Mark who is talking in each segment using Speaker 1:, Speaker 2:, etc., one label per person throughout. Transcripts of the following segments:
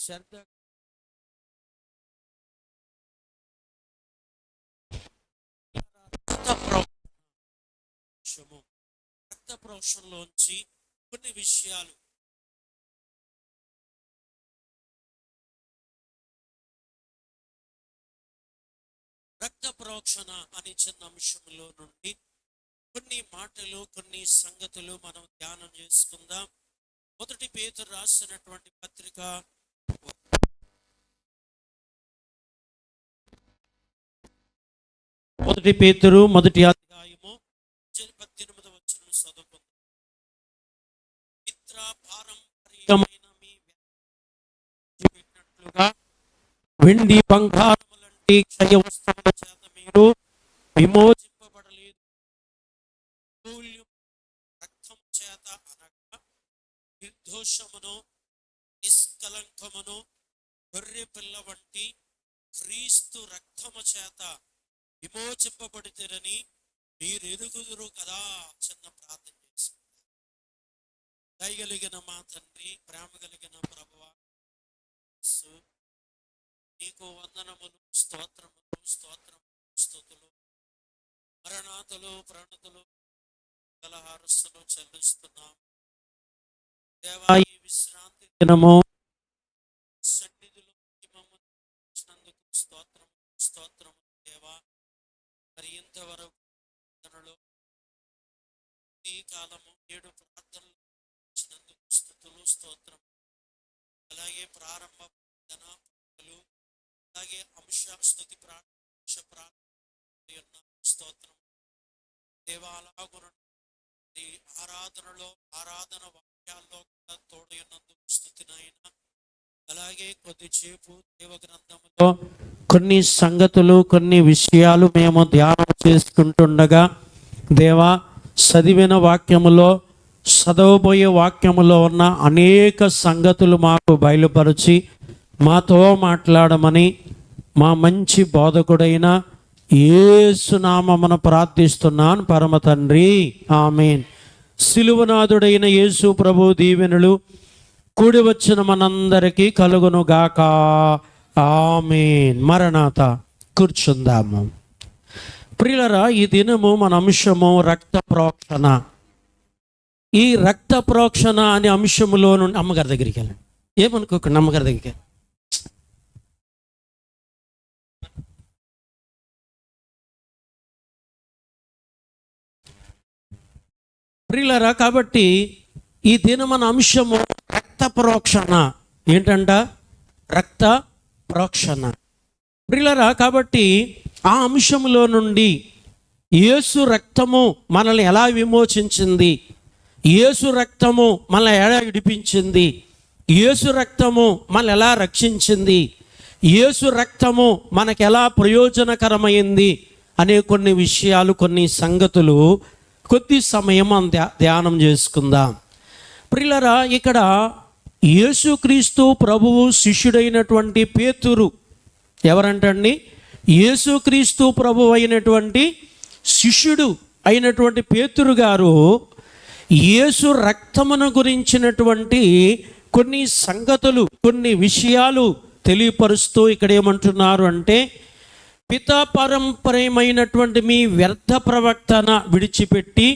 Speaker 1: శ్రద్ధ రక్త ప్రోక్షణలోంచి కొన్ని విషయాలు రక్త ప్రోక్షణ అనే చిన్న అంశంలో నుండి కొన్ని మాటలు కొన్ని సంగతులు మనం ధ్యానం చేసుకుందాం. మొదటి పేతురు రాసినటువంటి పత్రిక మొదటి పేతురు మొదటి అధ్యాయము 18వ వచనం చదువుకుందాం. మిత్ర పారంపర్యమైన మీ పెట్టినట్లుగా వెండి బంగారం లాంటి క్షయ వస్తువుల చేత మీరు విమోచింపబడలేదు. రక్తం చేత అనగా నిర్దోషమును నిష్కలంకమును గొర్రె పిల్ల వంటి క్రీస్తు రక్తము చేత విమోచింపబడితేరని మీరు ఎరుగుదురు కదా. చిన్న ప్రార్థన చేసుకుంటారు. దయగలిగిన మా తండ్రి, ప్రేమ కలిగిన ప్రభువా, నీకు వందనములు, స్తోత్రములు, స్తుతులు, మరణాతులు, ప్రణతులు, కలహారస్సులు చెల్లిస్తున్నాం. దేవా, ఈ విశ్రాంతి దినము సన్నిధిలో స్తోత్రము దేవా. మరి ఇంతవరకు ఈ కాలము 7 ప్రార్థనలు ఇచ్చినందుకు స్తుతులు, స్తోత్రం. అలాగే ప్రారంభ ప్రార్థనలు, అలాగే స్తుతి ప్రార్థన స్తోత్రం దేవా. అలాగున ఆరాధన వాక్యాల్లో కూడా తోడైనందుకు స్తుతినైనా. అలాగే కొద్దిసేపు దేవ గ్రంథములో కొన్ని సంగతులు, కొన్ని విషయాలు మేము ధ్యానం చేసుకుంటుండగా దేవా, చదివిన వాక్యములో, చదవబోయే వాక్యములో ఉన్న అనేక సంగతులు మాకు బయలుపరిచి మాతో మాట్లాడమని మా మంచి బోధకుడైన యేసు నామమున ప్రార్థిస్తున్నాను పరమ తండ్రి, ఆమేన్. సిలువనాథుడైన యేసు ప్రభు దీవెనలు కూడి వచ్చిన మనందరికీ కలుగును గాక, ఆమేన్. మరణాత. కూర్చుందాము. ప్రియులరా, ఈ దినము మన అంశము రక్త ప్రోక్షణ. ఈ రక్త ప్రోక్షణ అనే అంశములో నుండి అమ్మగారి దగ్గరికి వెళ్ళండి. ఏమనుకోకండి, అమ్మగారి దగ్గరికి. ప్రియులరా, కాబట్టి ఈ దిన మన అంశము రక్త ప్రోక్షణ. ఏంటంట? రక్త ప్రోక్షణ. ప్రియులరా, కాబట్టి ఆ అంశంలో నుండి యేసు రక్తము మనల్ని ఎలా విమోచించింది, యేసు రక్తము మనల్ని ఎలా విడిపించింది, యేసు రక్తము మనల్ని ఎలా రక్షించింది, యేసు రక్తము మనకు ఎలా ప్రయోజనకరమైంది అనే కొన్ని విషయాలు, కొన్ని సంగతులు కొద్ది సమయం ధ్యానం చేసుకుందాం. ప్రియులరా, ఇక్కడ యేసుక్రీస్తు ప్రభువు శిష్యుడైనటువంటి పేతురు ఎవరంటండి? యేసుక్రీస్తు ప్రభువు అయినటువంటి శిష్యుడు అయినటువంటి పేతురు గారు యేసు రక్తమును గురించినటువంటి కొన్ని సంగతులు, కొన్ని విషయాలు తెలియపరుస్తూ ఇక్కడ ఏమంటున్నారు అంటే, పిత పారంపర్యమైనటువంటి మీ వ్యర్థ ప్రవక్తన విడిచిపెట్టి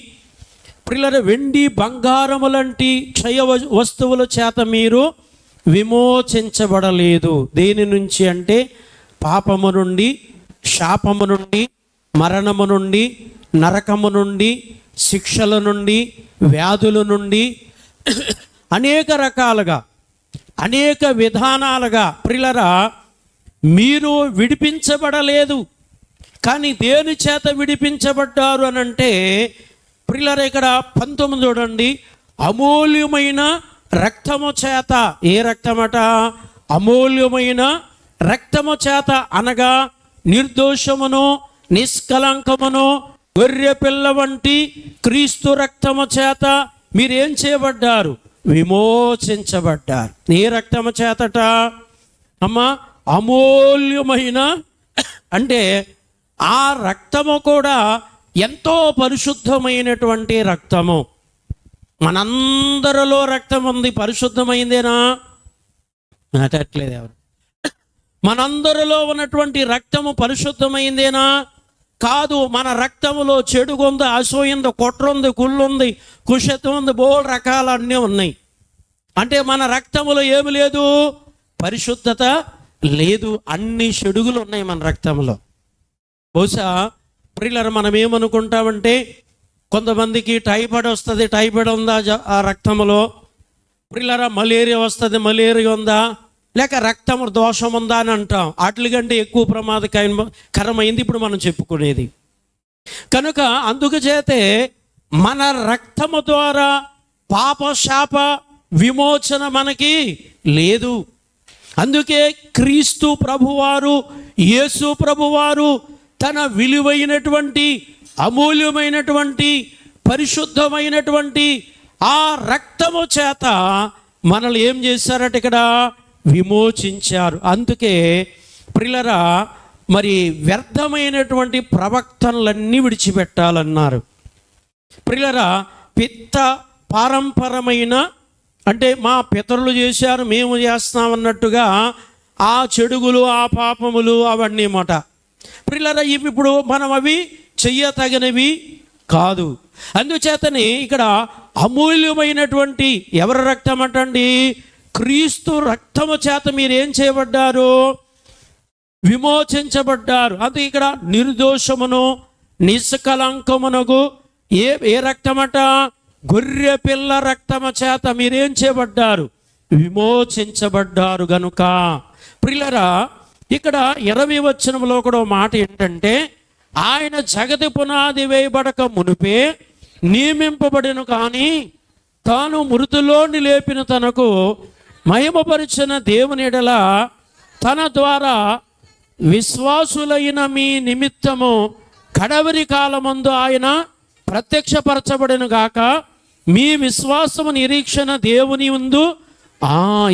Speaker 1: ప్రియులారా, వెండి బంగారము లాంటి క్షయ వస్తువుల చేత మీరు విమోచించబడలేదు. దేని నుంచి అంటే, పాపము నుండి, శాపము నుండి, మరణము నుండి, నరకము నుండి, శిక్షల నుండి, వ్యాధుల నుండి, అనేక రకాలుగా, అనేక విధానాలుగా ప్రియులారా మీరు విడిపించబడలేదు. కానీ దేని చేత విడిపించబడ్డారు అని అంటే, ప్రియులారా ఇక్కడ 19 చూడండి. అమూల్యమైన రక్తము చేత. ఏ రక్తమట? అమూల్యమైన రక్తము చేత అనగా నిర్దోషమును నిష్కలంకమును గొర్రె పిల్ల వంటి క్రీస్తు రక్తము చేత మీరేం చేయబడ్డారు? విమోచించబడ్డారు. ఏ రక్తము చేతట అమ్మా? అమూల్యమైన అంటే ఆ రక్తము కూడా ఎంతో పరిశుద్ధమైనటువంటి రక్తము. మనందరిలో రక్తం ఉంది, పరిశుద్ధమైందేనా? మాట్లాడట్లేదు ఎవరు. మనందరిలో ఉన్నటువంటి రక్తము పరిశుద్ధమైందేనా? కాదు. మన రక్తములో చెడుగుంది, అసూయ ఉంది, కుట్ర ఉంది, కుళ్ళు ఉంది, కుషత్వం ఉంది, బోల్ రకాలు అన్నీ ఉన్నాయి. అంటే మన రక్తములో ఏమి లేదు? పరిశుద్ధత లేదు. అన్ని చెడుగులు ఉన్నాయి మన రక్తంలో. బహుశా ప్రియులారా, మనం ఏమనుకుంటామంటే కొంతమందికి టైఫాయిడ్ వస్తుంది, టైఫాయిడ్ ఉందా ఆ రక్తంలో? ప్రియులారా, మలేరియా వస్తుంది, మలేరియా ఉందా? లేక రక్తము దోషం ఉందా అని అంటాం. వాటికంటే ఎక్కువ ప్రమాదకరమైంది ఇప్పుడు మనం చెప్పుకునేది. కనుక అందుచేతే మన రక్తము ద్వారా పాప శాప విమోచన మనకి లేదు. అందుకే క్రీస్తు ప్రభువారు, యేసు ప్రభువారు తన విలువైనటువంటి, అమూల్యమైనటువంటి, పరిశుద్ధమైనటువంటి ఆ రక్తము చేత మనల్ని ఏం చేశారట? ఇక్కడ విమోచించారు. అందుకే ప్రియులారా, మరి వ్యర్థమైనటువంటి ప్రవక్తనలన్నీ విడిచిపెట్టాలన్నారు. ప్రియులారా, పిత్త పారంపరమైన, అంటే మా పితరులు చేశారు మేము చేస్తామన్నట్టుగా ఆ చెడుగులు, ఆ పాపములు అవన్నీ మాట. ప్రియులారా, ఇవి ఇప్పుడు మనం అవి చెయ్యతగినవి కాదు. అందుచేతని ఇక్కడ అమూల్యమైనటువంటి ఎవరి రక్తం అంటండి? క్రీస్తు రక్తము చేత మీరేం చేయబడ్డారు? విమోచించబడ్డారు. అది ఇక్కడ నిర్దోషమును నిష్కలంకమునకు ఏ రక్తమట? గొర్రె పిల్ల రక్తము చేత మీరేం చేయబడ్డారు? విమోచించబడ్డారు. గనుక ప్రియులారా, ఇక్కడ 20వ వచనంలో కూడా మాట ఏంటంటే, ఆయన జగతి పునాది వేయబడక మునిపే నియమింపబడిన, కానీ తాను మృతులోని లేపిన తనకు మహిమపరిచిన దేవుని ఎడల తన ద్వారా విశ్వాసులైన మీ నిమిత్తము కడవరి కాలమందు ఆయన ప్రత్యక్షపరచబడిన గాక. మీ విశ్వాసము నిరీక్షణ దేవుని ముందు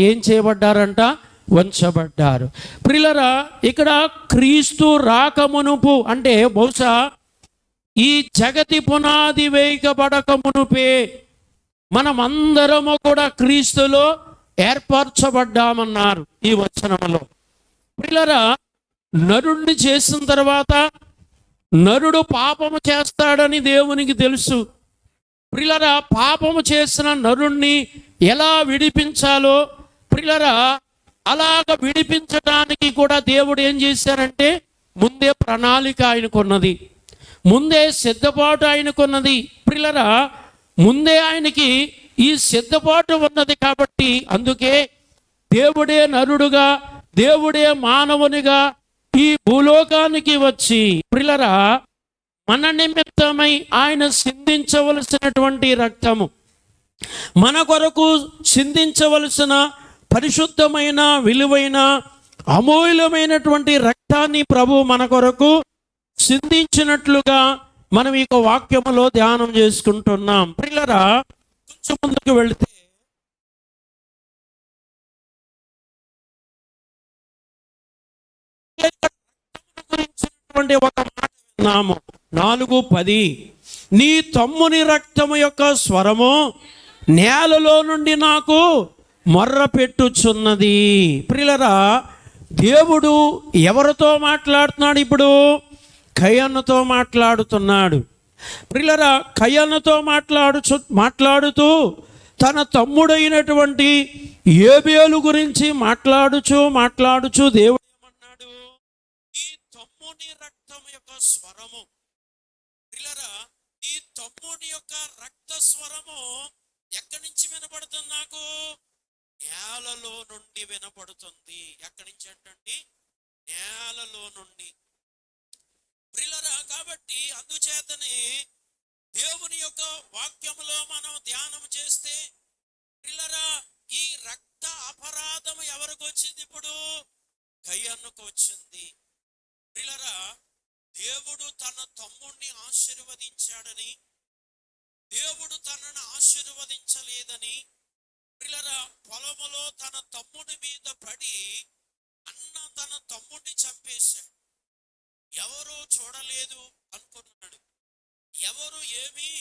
Speaker 1: ఏం చేయబడ్డారంట? వంచబడ్డారు. ప్రియులారా, ఇక్కడ క్రీస్తు రాకమునుపు అంటే బహుశా ఈ జగతి పునాది వేయబడక మునుపే మనమందరము కూడా క్రీస్తులో ఏర్పరచబడ్డామన్నారు ఈ వచనంలో. ప్రియులారా, నరుణ్ణి చేసిన తర్వాత నరుడు పాపము చేస్తాడని దేవునికి తెలుసు. ప్రియులారా, పాపము చేసిన నరుణ్ణి ఎలా విడిపించాలో, ప్రియులారా, అలాగ విడిపించడానికి కూడా దేవుడు ఏం చేశారంటే ముందే ప్రణాళిక ఆయనకున్నది, ముందే సిద్ధపాటు ఆయనకున్నది. ప్రియులారా, ముందే ఆయనకి ఈ సిద్ధపాటు ఉన్నది కాబట్టి అందుకే దేవుడే నరుడుగా, దేవుడే మానవునిగా ఈ భూలోకానికి వచ్చి ప్రియులారా మన నిమిత్తమై ఆయన సిందించవలసినటువంటి రక్తము, మన కొరకు సిందించవలసిన పరిశుద్ధమైన, విలువైన, అమూల్యమైనటువంటి రక్తాన్ని ప్రభు మన కొరకు సిందించినట్లుగా మనం ఈ వాక్యములో ధ్యానం చేసుకుంటున్నాం. ప్రియులారా, కొంచెం ముందుకు వెళితే గురించినటువంటి ఒక మాట విన్నాము. 4:10 నీ తమ్ముని రక్తము యొక్క స్వరము నేలలో నుండి నాకు మొర్ర పెట్టుచున్నది. ప్రియులారా, దేవుడు ఎవరితో మాట్లాడుతున్నాడు? ఇప్పుడు కయనుతో మాట్లాడుతున్నాడు. ప్రియులారా, కయనుతో మాట్లాడుతూ తన తమ్ముడైనటువంటి ఏబేలు గురించి మాట్లాడుచు దేవుడు ఏమన్నాడు? ఈ తమ్ముని రక్తం యొక్క స్వరము, ప్రియులారా, ఈ తమ్ముని యొక్క రక్త స్వరము ఎక్కడి నుంచి వినపడుతుంది? నాకు నేలలో నుండి వినపడుతుంది. ఎక్కడి నుంచి అంటే నేలలో నుండి. ప్రియులారా, కాబట్టి అందుచేతనే దేవుని యొక్క వాక్యములో మనం ధ్యానం చేస్తే ప్రియులారా, ఈ రక్త అపరాధం ఎవరికి వచ్చింది? ఇప్పుడు కయనుకు వచ్చింది. ప్రియులారా, దేవుడు తన తమ్ముణ్ణి ఆశీర్వదించాడని, దేవుడు తనను ఆశీర్వదించలేదని ప్రియులారా పొలములో తన తమ్ముడి మీద పడి అన్న తన తమ్ముడిని చంపేశాడు. ఎవరు చూడలేదు అనుకున్నాడు, ఎవరు ఏమీ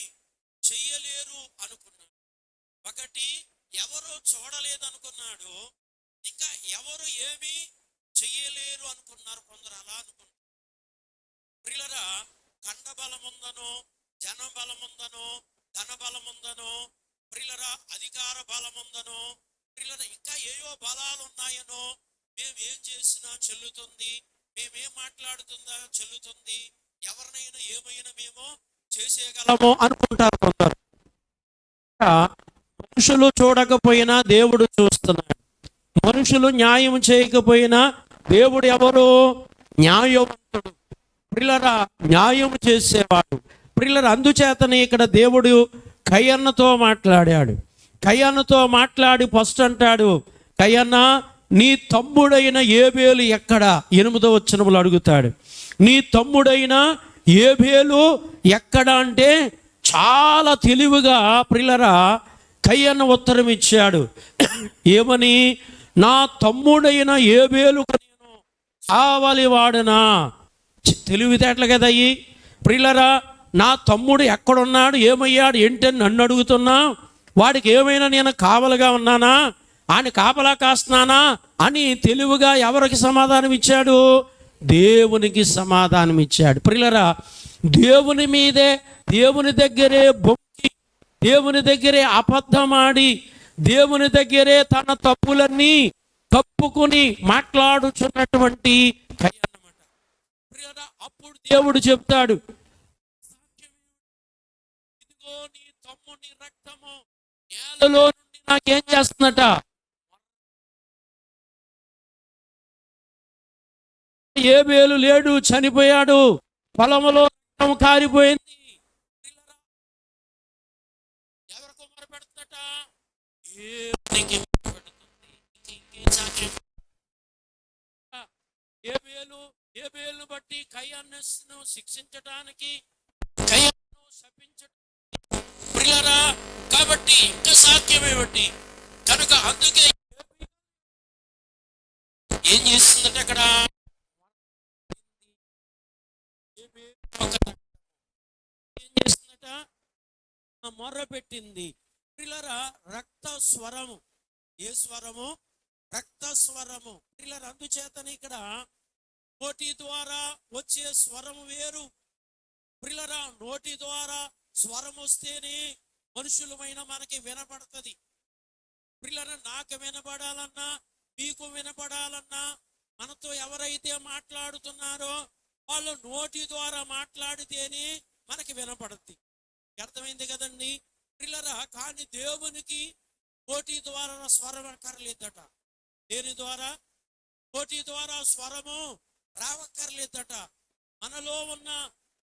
Speaker 1: చెయ్యలేరు అనుకున్నాడు. ఒకటి ఎవరు చూడలేదు అనుకున్నాడు, ఇంకా ఎవరు ఏమీ చెయ్యలేరు అనుకున్నారు కొందరు. అలా అనుకున్నారు. ప్రియులారా, కండ బలం ఉందనో, జన బలం ఉందనో, ధన బలం ఉందనో, ప్రియులారా అధికార బలం ఉందనో, ప్రియులారా ఇంకా ఏయో బలాలు ఉన్నాయనో, మేమేం చేసినా చెల్లుతుంది, మేమేం మాట్లాడుతుందా చెల్లుతుంది, ఎవరినైనా ఏమైనా మేము చేసేయగలము అనుకుంటారు కొందరు. మనుషులు చూడకపోయినా దేవుడు చూస్తున్నాడు. మనుషులు న్యాయం చేయకపోయినా దేవుడు ఎవరు? న్యాయవంతుడు. ప్రియులారా, న్యాయం చేసేవాడు. ప్రియులారా, అందుచేతనే ఇక్కడ దేవుడు కయన్నతో మాట్లాడాడు. కయన్నతో మాట్లాడి ఫస్ట్ అంటాడు, కయన్న నీ తమ్ముడైన ఏబేలు ఎక్కడ? 8వ వచనంలో అడుగుతాడు, నీ తమ్ముడైన ఏబేలు ఎక్కడ అంటే చాలా తెలివిగా ప్రియులారా కయన్న ఉత్తరం ఇచ్చాడు. ఏమని? నా తమ్ముడైన ఏబేలుకు నేను కావలి వాడనా. తెలివితేటలు కదా అయ్యి. ప్రియులారా, నా తమ్ముడు ఎక్కడున్నాడు, ఏమయ్యాడు, ఏంటని నన్ను అడుగుతున్నా? వాడికి ఏమైనా నేను కావలిగా ఉన్నానా, ఆయన కాపలా కాస్తున్నానా అని తెలివిగా ఎవరికి సమాధానం ఇచ్చాడు? దేవునికి సమాధానం ఇచ్చాడు. ప్రియులారా, దేవుని మీదే, దేవుని దగ్గరే బొక్కి, దేవుని దగ్గరే అబద్ధమాడి, దేవుని దగ్గరే తన తప్పులన్నీ కప్పుకుని మాట్లాడుచున్నటువంటి కయ్యన్నమాట. ప్రియులారా, అప్పుడు దేవుడు చెప్తాడు, ఇదిగో నీ తమ్ముని రక్తము నేలలో నుండి నాకేం చేస్తున్నట? ఏబేలు లేడు, చనిపోయాడు, పొలములో రక్తం కారిపోయింది. ఎవరికి మొరపెడుతుందట? దేవునికి మొరపెడుతుంది. ఏబేలును బట్టి కయన్నను శిక్షించడానికి, కయన్నను శపించడానికి. ప్రియులారా, కాబట్టి ఇంకా సాధ్యం ఏమిటి? కనుక అందుకే ఏం చేస్తుందట అక్కడ? ఏం చేస్తుందట? మొర్ర పెట్టింది. ప్రియులారా, రక్త స్వరము. ఏ స్వరము? రక్త స్వరము. ప్రియులారా, అందుచేతని ఇక్కడ నోటి ద్వారా వచ్చే స్వరము వేరు. ప్రియులారా, నోటి ద్వారా స్వరం వస్తేనే మనుషులమైన మనకి వినపడుతుంది. ప్రియులారా, నాకు వినపడాలన్నా, మీకు వినపడాలన్నా, మనతో ఎవరైతే మాట్లాడుతున్నారో వాళ్ళు నోటి ద్వారా మాట్లాడితేనే మనకి వినపడుద్ది. అర్థమైంది కదండి ప్రియులారా? కానీ దేవునికి నోటి ద్వారా స్వరం అక్కర్లేదట. దేని ద్వారా? నోటి ద్వారా స్వరము రావక్కర్లేదట. మనలో ఉన్న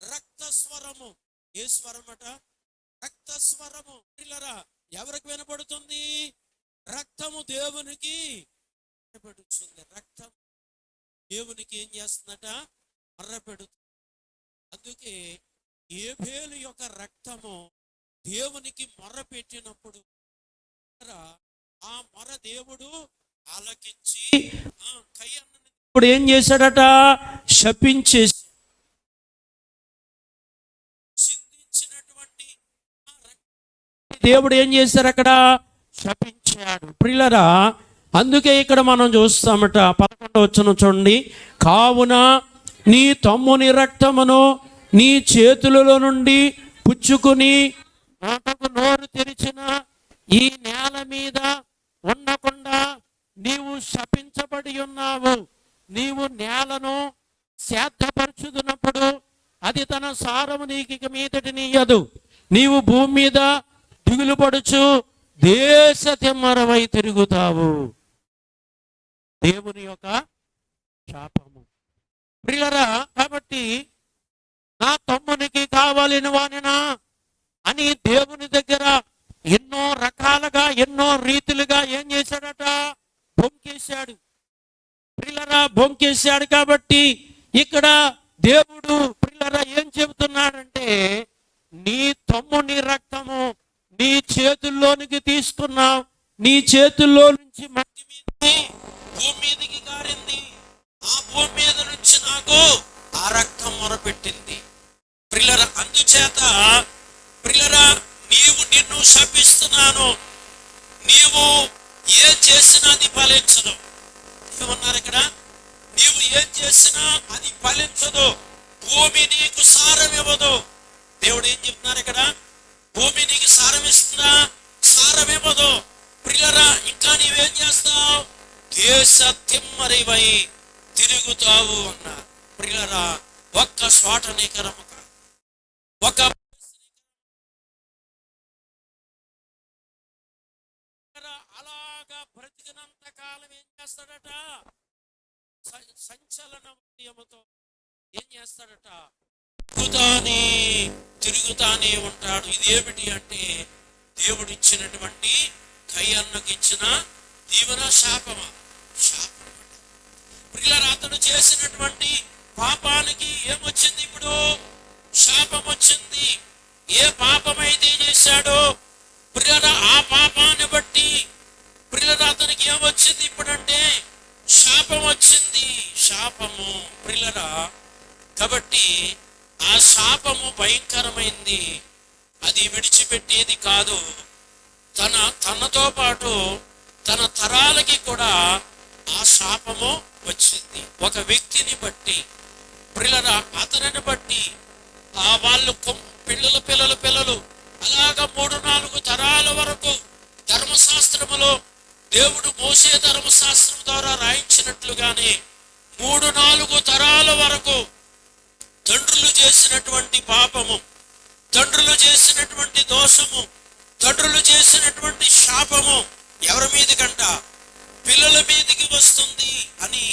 Speaker 1: రక్త స్వరము. ఏ స్వరమట? రక్త స్వరము. ప్రియులారా, ఎవరికి వినపడుతుంది? రక్తము దేవునికి వినపడుతుంది. రక్తం దేవునికి ఏం చేస్తుందట? మర్రపెడుతుంది. అందుకే ఏబేలు యొక్క రక్తము దేవునికి మొర్ర పెట్టినప్పుడు ఆ మొర దేవుడు ఆలకించి కయన్నను ఇప్పుడు ఏం చేశాడట? శపించేసి చిందించినటువంటి దేవుడు ఏం చేశారు? అక్కడ శపించాడు. ప్రియులారా, అందుకే ఇక్కడ మనం చూస్తామట 11వ వచనం చూడండి. కావున నీ తమ్ముని రక్తమును నీ చేతులలో నుండి పుచ్చుకుని నోటకు నోరు తెరిచిన ఈ నేల మీద ఉండకుండా నీవు శపించబడి ఉన్నావు. నీవు నేలను సేద్ధపరచుతున్నప్పుడు అది తన సారము నీకు మీదటి నీయదు. నీవు భూమి మీద దిగులు పడుచు దేశ తిమ్మరవై తిరుగుతావు. దేవుని యొక్క శాపము. ప్రియులారా, కాబట్టి నా తమ్మునికి కావాలని వానినా అని దేవుని దగ్గర ఎన్నో రకాలుగా, ఎన్నో రీతులుగా ఏం చేశాడట? బొంకేశాడు. ప్రియులారా, బొంకేశాడు. కాబట్టి ఇక్కడ దేవుడు ప్రియులారా ఏం చెబుతున్నాడంటే, నీ తమ్ముని రక్తము నీ చేతుల్లోనికి తీసుకున్నావు, నీ చేతుల్లో నుంచి మట్టి మీదకి భూమి మీదకి కారింది. ఆ భూమి మీద నుంచి నాకు ఆ రక్తం మొరపెట్టింది. ప్రియులారా, అందుచేత ప్రియులారా, నిన్ను శపిస్తున్నాను, నీవు ఏం చేసినా అది ఫలించదు. ఏమన్నారు ఇక్కడ? నీవు ఏం చేసినా అది ఫలించదు, భూమి నీకు సారం ఇవ్వదు. దేవుడు ఏం చెప్తున్నారు ఇక్కడ? భూమి నీకు సారం ఇస్తుందా? సారం ఇవ్వదు. ప్రియులారా, ఇంకా నీవేం చేస్తావు? దేశ తిమ్మరివై తిరుగుతావు అన్నారు. ప్రియులారా, ఒక్క స్వాటనీకరము కాదు, ఒక అలాగా బ్రతికినంత కాలం ఏం చేస్తాడట? సంచలన ఉదయముతో ఏం చేస్తాడట? తిరుగుతానే ఉంటాడు. ఇదేమిటి అంటే దేవుడిచ్చినటువంటి కయ్యన్నకి ఇచ్చిన దీవెన శాపమా? శాపం. ప్రియులారా, అతడు చేసినటువంటి పాపానికి ఏమొచ్చింది? ఇప్పుడు శాపం వచ్చింది. ఏ పాపమైతే చేశాడో ప్రియులారా, ఆ పాపాన్ని బట్టి ప్రియులారా అతనికి ఏమొచ్చింది ఇప్పుడంటే? శాపం వచ్చింది. శాపము ప్రియులారా. కాబట్టి ఆ శాపము భయంకరమైంది. అది విడిచిపెట్టేది కాదు. తనతో పాటు తన తరాలకి కూడా ఆ శాపము వచ్చింది. ఒక వ్యక్తిని బట్టి ప్రియులారా, అతనిని బట్టి వాళ్ళు పిల్లలు అలాగా 3-4 తరాల వరకు ధర్మశాస్త్రములో దేవుడు మోసే ధర్మశాస్త్రం ద్వారా రాయించినట్లుగానే 3-4 తరాల వరకు తండ్రులు చేసినటువంటి పాపము, తండ్రులు చేసినటువంటి దోషము, తండ్రులు చేసినటువంటి శాపము ఎవరి మీదకంట? పిల్లల మీదకి వస్తుంది అని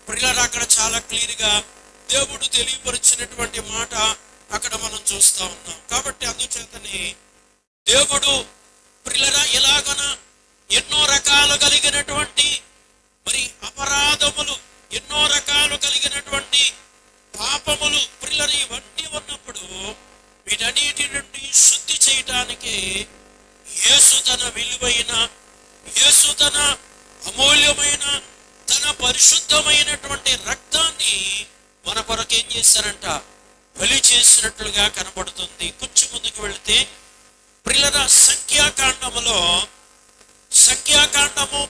Speaker 1: ప్రియులారా అక్కడ చాలా క్లియర్గా దేవుడు తెలియపరిచినటువంటి మాట అక్కడ మనం చూస్తా ఉన్నాం. కాబట్టి అందుచేతనే దేవుడు ప్రియులారా ఇలాగన ఎన్నో రకాలు కలిగినటువంటి మరి అపరాధములు, ఎన్నో రకాలు కలిగినటువంటి పాపములు ప్రియులారా ఇవన్నీ ఉన్నప్పుడు వీటన్నిటి నుండి శుద్ధి చేయటానికి యేసు తన విలువైన, యేసు తన అమూల్యమైన, తన పరిశుద్ధమైనటువంటి రక్తాన్ని మన కొరకు ఏం చేశారంట? బలి చేసినట్లుగా కనబడుతుంది. కొంచెం ముందుకు వెళితే ప్రియులారా సంఖ్యాకాండము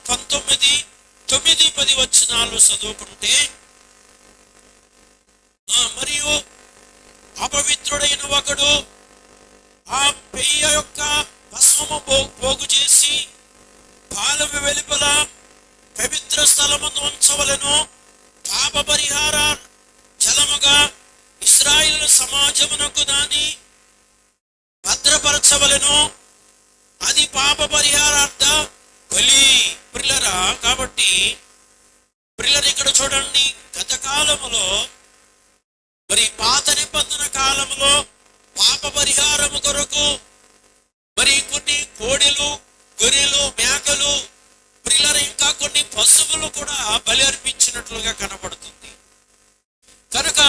Speaker 1: 19:9-10 వచనాలు చదువుకుంటే, మరియు అపవిత్రుడైన ఒకడు ఆ పెయ్య యొక్క భస్మము పోగు చేసి పాలము వెలుపల పవిత్ర స్థలమును ఉంచవలెను. పాప పరిహార జలముగా ఇశ్రాయేలు సమాజమునకు దాన్ని భద్రపరచవలెను. అది పాప పరిహారార్థ బలి. ప్రియులారా, కాబట్టి ప్రియులారా ఇక్కడ చూడండి, గత కాలములో మరి పాత నిబంధన కాలంలో పాప పరిహారము కొరకు మరి కొన్ని కోడెలు, గొర్రెలు, మేకలు ప్రియులారా ఇంకా కొన్ని పశువులు కూడా బలి అర్పించినట్లుగా కనబడుతుంది. కనుక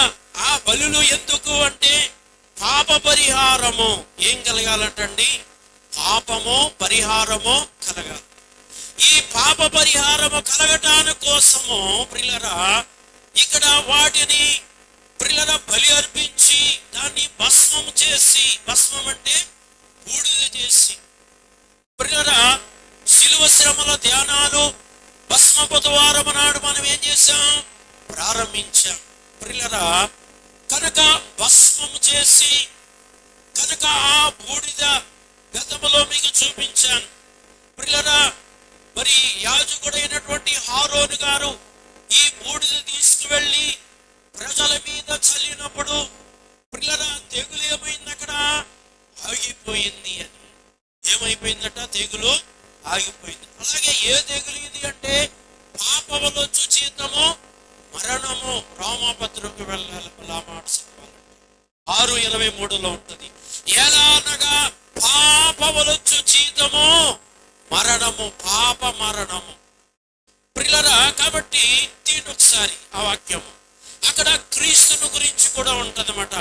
Speaker 1: ఆ బలులు ఎందుకు అంటే పాప పరిహారము ఏం కలగాలంటండి? పాపము పరిహారము కలగాలి. ఈ పాప పరిహారము కలగటాని కోసము ప్రియులారా ఇక్కడ వాటిని ప్రియులారా బలి అర్పించి దాన్ని భస్మం చేసి, భస్మం అంటే బూడిద చేసి, ప్రియులారా శిలువ శ్రమల ధ్యానాలు భస్మ బుధవారం నాడు మనం ఏం చేశాం? ప్రారంభించాం. ప్రియులారా కనుక భస్మం చేసి, కనుక ఆ బూడిద గతంలో మీకు చూపించాను. ప్రియులారా మరి యాజకుడైనటువంటి హారోను గారు ఈ బూడిద తీసుకువెళ్ళి ప్రజల మీద చల్లినప్పుడు ప్రియులారా తెగులు ఏమైంది? అక్కడ ఆగిపోయింది. అని ఏమైపోయిందట? తెగులు ఆగిపోయింది. అలాగే ఏ తెగులు ఇది అంటే పాపములో జీతము మరణము. రామపత్రకు వెళ్ళాలి, మాట 6:23 ఉంటుంది. ఎలా అనగా పాపములొచ్చు జీతము మరణము, పాప మరణము. ప్రియులారా కాబట్టి దీని ఒకసారి ఆ వాక్యము అక్కడ క్రీస్తును గురించి కూడా ఉంటదన్నమాట.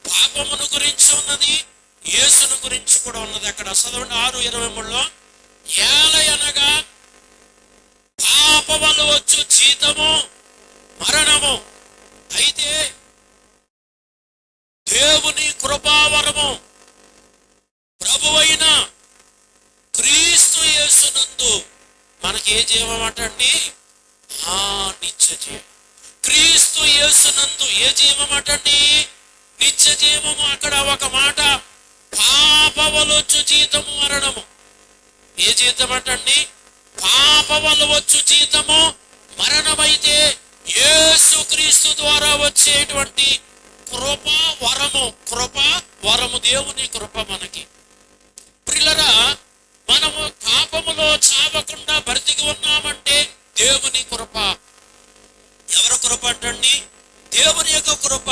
Speaker 1: పాపమును గురించి ఉన్నది, యేసును గురించి కూడా ఉన్నది. అక్కడ చదవండి 6:23లో, ఏలయనగా పాపములు వచ్చు జీతము మరణము, అయితే దేవుని కృపావరము ప్రభువైన క్రీస్తు యేసునందు మనకి ఏ జీవం అటండి? నిత్య జీవం. క్రీస్తు యేసునందు ఏ జీవం అటండి? నిత్య జీవము. అక్కడ ఒక మాట, పాప వలొచ్చు జీతము మరణము. ఏ జీతం అటండి? పాప వల్ల వచ్చు జీతము మరణమైతే యేసు క్రీస్తు ద్వారా వచ్చేటువంటి కృప వరము, దేవుని కృప మనకి. ప్రియులారా, మనము పాపములో చావకుండా బ్రతికి ఉన్నామంటే దేవుని కృప. ఎవరి కృప అంటండి? దేవుని యొక్క కృప.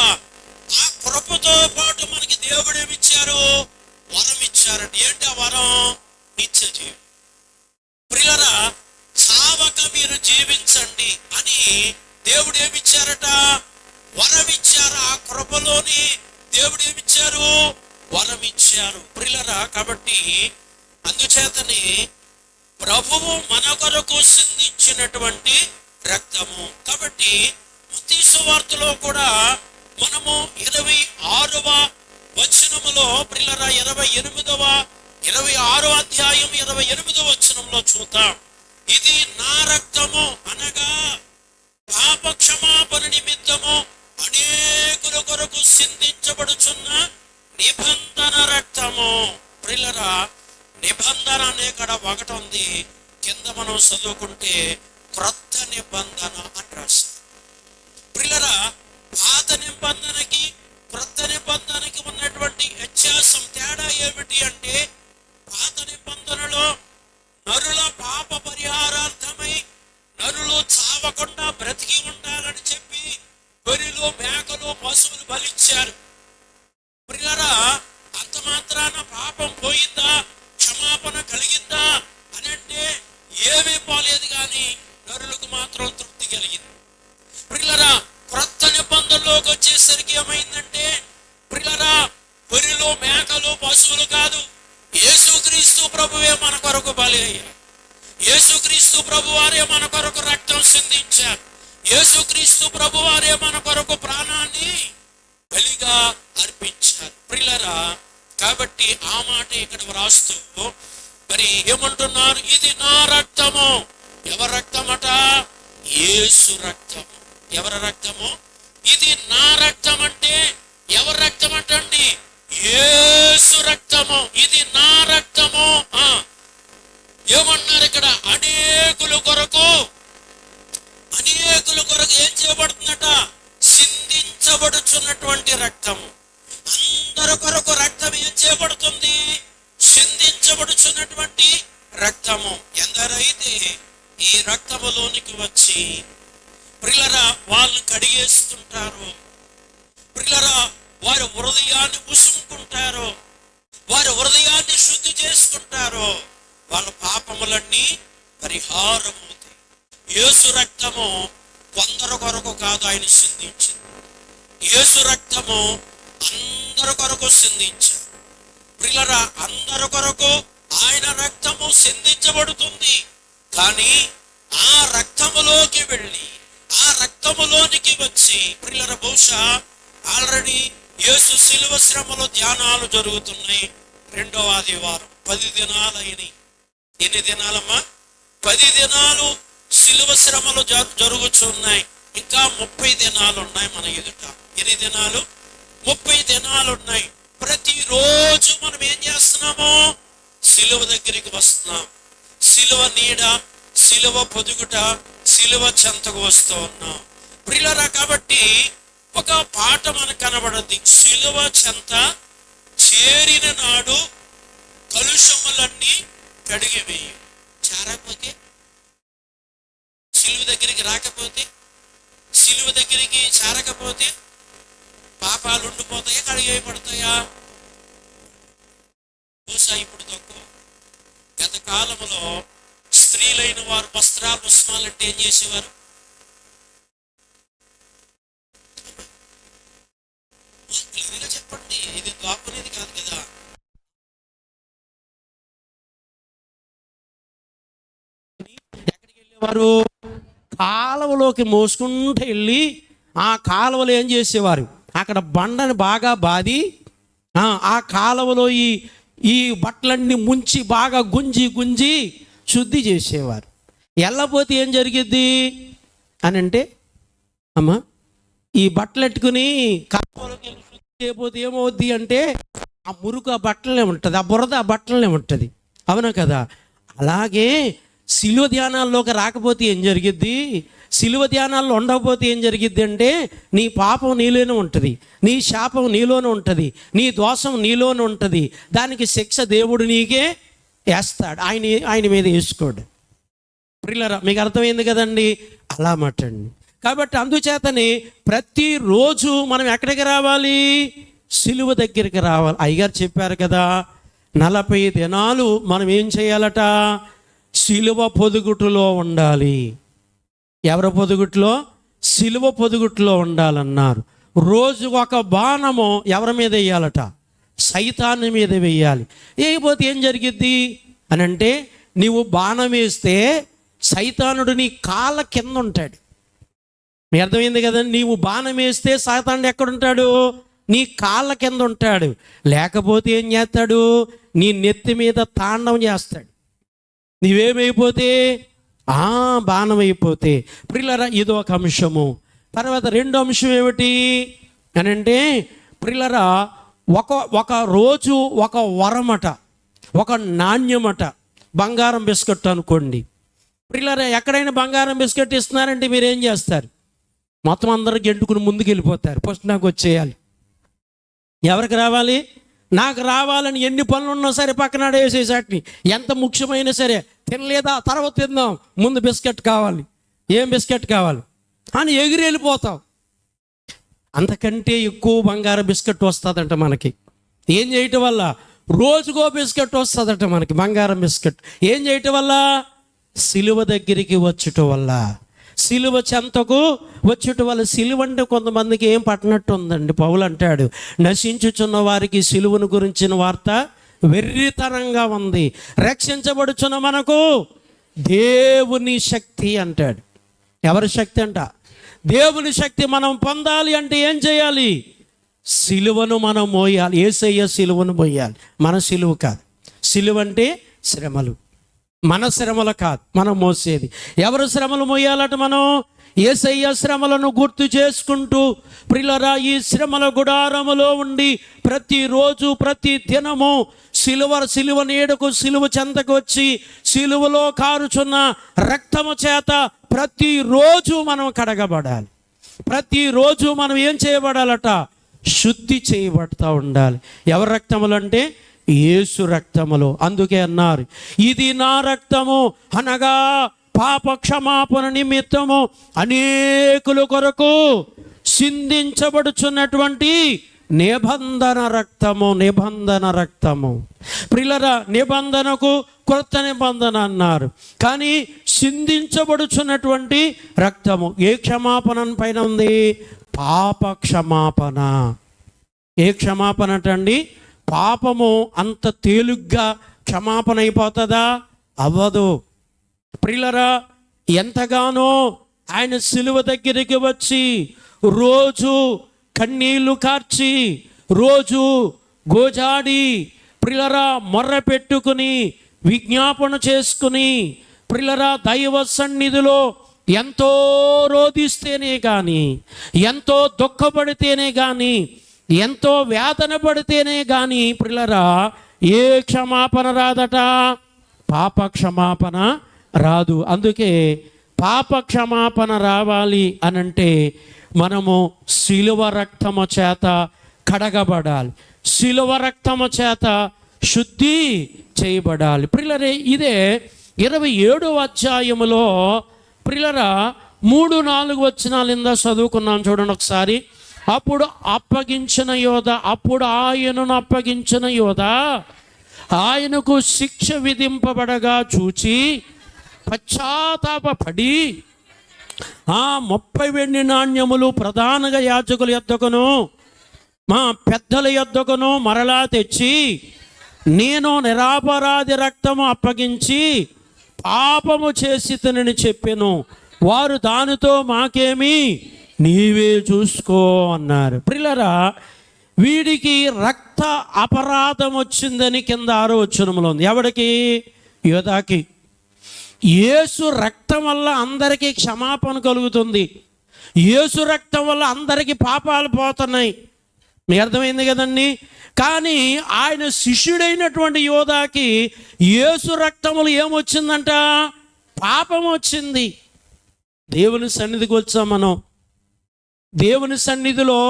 Speaker 1: ఆ కృపతో పాటు మనకి దేవుడు ఏమిచ్చారు? వరం ఇచ్చారండి. ఏంటి ఆ వరం? నిత్య జీవం. ప్రియులారా, చావక మీరు జీవించండి అని దేవుడు ఏమిచ్చారట? వరం ఇచ్చారు. ఆ కృపలోని దేవుడు ఏమిచ్చారు? వరం ఇచ్చారు. ప్రియులారా, కాబట్టి అందుచేతని ప్రభువు మన కొరకు సిందించినటువంటి రక్తము. కాబట్టి మత్తయి సువార్తలో కూడా మనము 26వ వచనములో, ప్రియులారా, 26వ అధ్యాయం 28వ వచనంలో చూద్దాం. ఇది నా రక్తము, అనగా పాప క్షమాపణ నిమిత్తము అనేకుల కొరకు సిందించబడుచున్న నిబంధన రక్తము. ప్రియులారా, నిబంధన అనే కాడ ఒకటి ఉంది, కింద మనం చదువుకుంటే క్రొత్త నిబంధన అని రాశారు. ప్రియులారా, పాత నిబంధనకి క్రొత్త నిబంధనకి ఉన్నటువంటి వ్యత్యాసం, తేడా ఏమిటి అంటే, పాత నిబంధనలో నరుల పాప పరిహారార్థమై నరులు చావకుండా బ్రతికి ఉండాలని చెప్పి గొర్రెలు, మేకలు, పశువులు బలిచ్చారు. ప్రియులారా, అంత మాత్రాన పాపం పోయిందా, క్షమాపణ కలిగిందా అని అంటే ఏమీ పోలేదు, కానీ నరులకు మాత్రం తృప్తి కలిగింది. ప్రియులారా, క్రొత్త నిబంధనలోకి వచ్చేసరికి ఏమైందంటే, ప్రియులారా, గొర్రెలు, మేకలు, పశువులు కాదు, యేసుక్రీస్తు ప్రభువే మన కొరకు బలి అయ్యారు. యేసుక్రీస్తు ప్రభువారే మన కొరకు రక్తం సిందించారు. యేసుక్రీస్తు ప్రభువారే మన కొరకు ప్రాణాన్ని బలిగా అర్పించారు. ప్రియులారా, కాబట్టి ఆ మాట ఇక్కడ వ్రాస్తూ మరి ఏమంటున్నారు? ఇది నా రక్తము. ఎవరి రక్తమట? యేసు రక్తము. ఎవరి రక్తము? ఇది నా రక్తం అంటే ఎవరి రక్తం అంటండి? యేసు రక్తము. ఇది నా రక్తము. ఏమన్నారు ఇక్కడ? అనేకుల కొరకు ఏం చేయబడుతుందట? సిందించబడుచున్నటువంటి రక్తము. అందరి కొరకు రక్తం ఏం చేయబడుతుంది? సిందించబడుచున్నటువంటి రక్తము. ఎందరైతే ఈ రక్తములోనికి వచ్చి ప్రియులారా వాళ్ళని కడిగేసుకుంటారు, ప్రియులారా వారి హృదయాన్ని ఉసుముకుంటారు, వారి హృదయాన్ని శుద్ధి చేసుకుంటారు, వాళ్ళ పాపములన్నీ పరిహారం అవుతాయి. యేసు రక్తము కొందరు కొరకు కాదు ఆయన సిందించింది. యేసు రక్తము అందరి కొరకు సిందించారు. ప్రియులారా, అందరి కొరకు ఆయన రక్తము సిందించబడుతుంది. కానీ ఆ రక్తములోకి వెళ్ళి ఆ రక్తములోనికి వచ్చి ప్రియులారా, బహుశా ఆల్రెడీ యేసు శిలువ శ్రమలో ధ్యానాలు జరుగుతున్నాయి. 2వ ఆదివారం 10 దినాలు అయినాయి. ఎన్ని దినాలమ్మా? 10 దినాలు శిలువ శ్రమలు జరుగుతున్నాయి. ఇంకా 30 దినాలు ఉన్నాయి మన ఎదుట. ఎన్ని దినాలు? 30 దినాలు ఉన్నాయి. ప్రతిరోజు మనం ఏం చేస్తున్నాము? శిలువ దగ్గరికి వస్తున్నాం. శిలువ నీడ, శిలువ పొదుగుట, శిలువ చెంతకు వస్తూ ఉన్నాం. ప్రియులారా, కాబట్టి ఒక పాట మనకు కనబడద్ది. శిలువ చెంత చేరిన నాడు కలుషములన్నీ కడిగివేయు. చేరకపోతే, శిలువ దగ్గరికి రాకపోతే, శిలువ దగ్గరికి చేరకపోతే పాపాలు ఉండిపోతాయా, కడిగివేయబడతాయా? బహుశా ఇప్పుడు తక్కువ. గత కాలంలో స్త్రీలైన వారు వస్త్రాలు పుష్పాలంటే ఏం చేసేవారు? క్లియర్గా చెప్పండి, ఇది దాక్కునేది కాదు కదా. ఎక్కడికి వెళ్ళేవారు? కాలువలోకి మోసుకుంటూ వెళ్ళి ఆ కాలువలో ఏం చేసేవారు? అక్కడ బండని బాగా బాది ఆ కాలువలో ఈ బట్టలన్నీ ముంచి బాగా గుంజి శుద్ధి చేసేవారు.
Speaker 2: వెళ్ళపోతే ఏం జరిగిద్ది అని అంటే, అమ్మా ఈ బట్టలు ఎట్టుకుని కాలువలోకి వెళ్ళి శుద్ధి చేయకపోతే ఏమవుద్ది అంటే, ఆ మురుకు ఆ బట్టలనే ఉంటుంది, ఆ బురద ఆ బట్టలనే ఉంటుంది. అవునా కదా? అలాగే శిలువ ధ్యానాల్లోకి రాకపోతే ఏం జరిగిద్ది, శిలువ ధ్యానాల్లో ఉండకపోతే ఏం జరిగిద్ది అంటే, నీ పాపం నీలోనే ఉంటుంది, నీ శాపం నీలోనే ఉంటుంది, నీ దోషం నీలోనే ఉంటుంది. దానికి శిక్ష దేవుడు నీకే వేస్తాడు, ఆయన మీద వేసుకోడు. ప్రియులారా, మీకు అర్థమైంది కదండి? అలా మాటండి. కాబట్టి అందుచేతని ప్రతిరోజు మనం ఎక్కడికి రావాలి? సిలువ దగ్గరికి రావాలి. అయ్యగారు చెప్పారు కదా, 40 దినాలు మనం ఏం చేయాలట? సిలువ పొదుగుటులో ఉండాలి. ఎవరి పొదుగుట్లో? సిలువ పొదుగుట్లో ఉండాలన్నారు. రోజు ఒక బాణము ఎవరి మీద వేయాలట? సైతాను మీద వేయాలి. వేయకపోతే ఏం జరిగిద్ది అని అంటే, నీవు బాణం వేస్తే సైతానుడు నీ కాళ్ళ కింద ఉంటాడు. మీ అర్థమైంది కదండి? నీవు బాణం వేస్తే సైతానుడు ఎక్కడుంటాడు? నీ కాళ్ళ కింద ఉంటాడు. లేకపోతే ఏం చేస్తాడు? నీ నెత్తి మీద తాండవం చేస్తాడు. నీవేమైపోతే బాణం అయిపోతే. ప్రియులారా, ఇది ఒక అంశము. తర్వాత రెండో అంశం ఏమిటి అని అంటే, ప్రియులారా, ఒక రోజు ఒక వరమట, ఒక నాణ్యమట. బంగారం బిస్కెట్ అనుకోండి. ప్రియులారా, ఎక్కడైనా బంగారం బిస్కెట్ ఇస్తున్నారంటే మీరు ఏం చేస్తారు? మొత్తం అందరూ గెంటుకుని ముందుకు వెళ్ళిపోతారు. ఫస్ట్ నాకు వచ్చేయాలి. ఎవరికి రావాలి? నాకు రావాలని ఎన్ని పనులు ఉన్నా సరే పక్కన వేసేసాటిని. ఎంత ముఖ్యమైనా సరే, తినలేదా తర్వాత తిందాం, ముందు బిస్కెట్ కావాలి. ఏం బిస్కెట్ కావాలి అని ఎగిరి వెళ్ళిపోతాం. అంతకంటే ఎక్కువ బంగారు బిస్కెట్ వస్తుందంట మనకి. ఏం చేయటం వల్ల? రోజుకో బిస్కెట్ వస్తుందట మనకి, బంగారం బిస్కెట్. ఏం చేయటం వల్ల? సిలువ దగ్గరికి వచ్చటం వల్ల, సిలువ చెంతకు వచ్చటం వల్ల. సిలువ అంటే కొంతమందికి ఏం పట్టనట్టు ఉందండి. పౌలు అంటాడు, నశించుచున్న వారికి సిలువను గురించిన వార్త వెర్రితనంగా ఉంది, రక్షించబడుచున్న మనకు దేవుని శక్తి అంటాడు. ఎవరి శక్తి అంట? దేవుని శక్తి. మనం పొందాలి అంటే ఏం చేయాలి? సిలువను మనం మోయాలి. యేసయ్య సిలువను మోయాలి, మన సిలువ కాదు. సిలువ అంటే శ్రమలు, మన శ్రమలు కాదు మనం మోసేది. ఎవరు శ్రమలు మోయాలట? మనం యేసయ్య శ్రమలను గుర్తు చేసుకుంటూ, ప్రియులారా, ఈ శ్రమల గుడారములో ఉండి ప్రతిరోజు ప్రతి దినము సిలువ నీడకు, సిలువ చెంతకు వచ్చి సిలువలో కారుచున్న రక్తము చేత ప్రతిరోజు మనం కడగబడాలి. ప్రతిరోజు మనం ఏం చేయబడాలట? శుద్ధి చేయబడతా ఉండాలి. ఎవరి రక్తములు అంటే? యేసు రక్తములో. అందుకే అన్నారు, ఇది నా రక్తము అనగా పాప క్షమాపణ నిమిత్తము అనేకుల కొరకు సిందించబడుచున్నటువంటి నిబంధన రక్తము. నిబంధన రక్తము. ప్రియులారా, నిబంధనకు కొత్త నిబంధన అన్నారు, కానీ సిందించబడుచున్నటువంటి రక్తము. ఏ క్షమాపణ పైన ఉంది? పాప క్షమాపణ. ఏ క్షమాపణ అంటండి? పాపము అంత తేలిగ్గా క్షమాపణ అయిపోతుందా? అవ్వదు. ప్రియులారా, ఎంతగానో ఆయన సిలువ దగ్గరికి వచ్చి రోజు కన్నీళ్లు కార్చి, రోజు గోజాడి, ప్రియులారా, మొర్ర పెట్టుకుని, విజ్ఞాపన చేసుకుని, ప్రియులారా, దైవ సన్నిధిలో ఎంతో రోధిస్తేనే కానీ, ఎంతో దుఃఖపడితేనే కానీ, ఎంతో వేదన పడితేనే కానీ ప్రియులారా ఏ క్షమాపణ రాదట? పాప క్షమాపణ రాదు. అందుకే పాప క్షమాపణ రావాలి అనంటే మనము సిలువ రక్తము చేత కడగబడాలి, సిలువ రక్తము చేత శుద్ధి చేయబడాలి. ప్రియులరే, ఇదే 27వ అధ్యాయములో ప్రియులరా 3-4 వచనాలింద చదువుకున్నాం చూడండి ఒకసారి. అప్పుడు ఆయనను అప్పగించిన యోధ ఆయనకు శిక్ష విధింపబడగా చూచి పశ్చాత్తాపపడి 30 వెండి నాణ్యములు ప్రధాన యాజకుల యొద్దకును మా పెద్దల యొద్దకును మరలా తెచ్చి, నేను నిరపరాధి రక్తము అప్పగించి పాపము చేసితనని చెప్పెను. వారు దానితో మాకేమి, నీవే చూసుకో అన్నారు. ప్రియులారా, వీడికి రక్త అపరాధం వచ్చిందని కింద 6వ వచనంలో ఉంది. ఎవడికి? యోధాకి. యేసు రక్తం వల్ల అందరికీ క్షమాపణ కలుగుతుంది. యేసు రక్తం వల్ల అందరికీ పాపాలు పోతున్నాయి. మీకు అర్థమైంది కదండి. కానీ ఆయన శిష్యుడైనటువంటి యోధాకి యేసు రక్తములు ఏమొచ్చిందంట? పాపం వచ్చింది. దేవుని సన్నిధికి వచ్చాం మనం. దేవుని సన్నిధిలో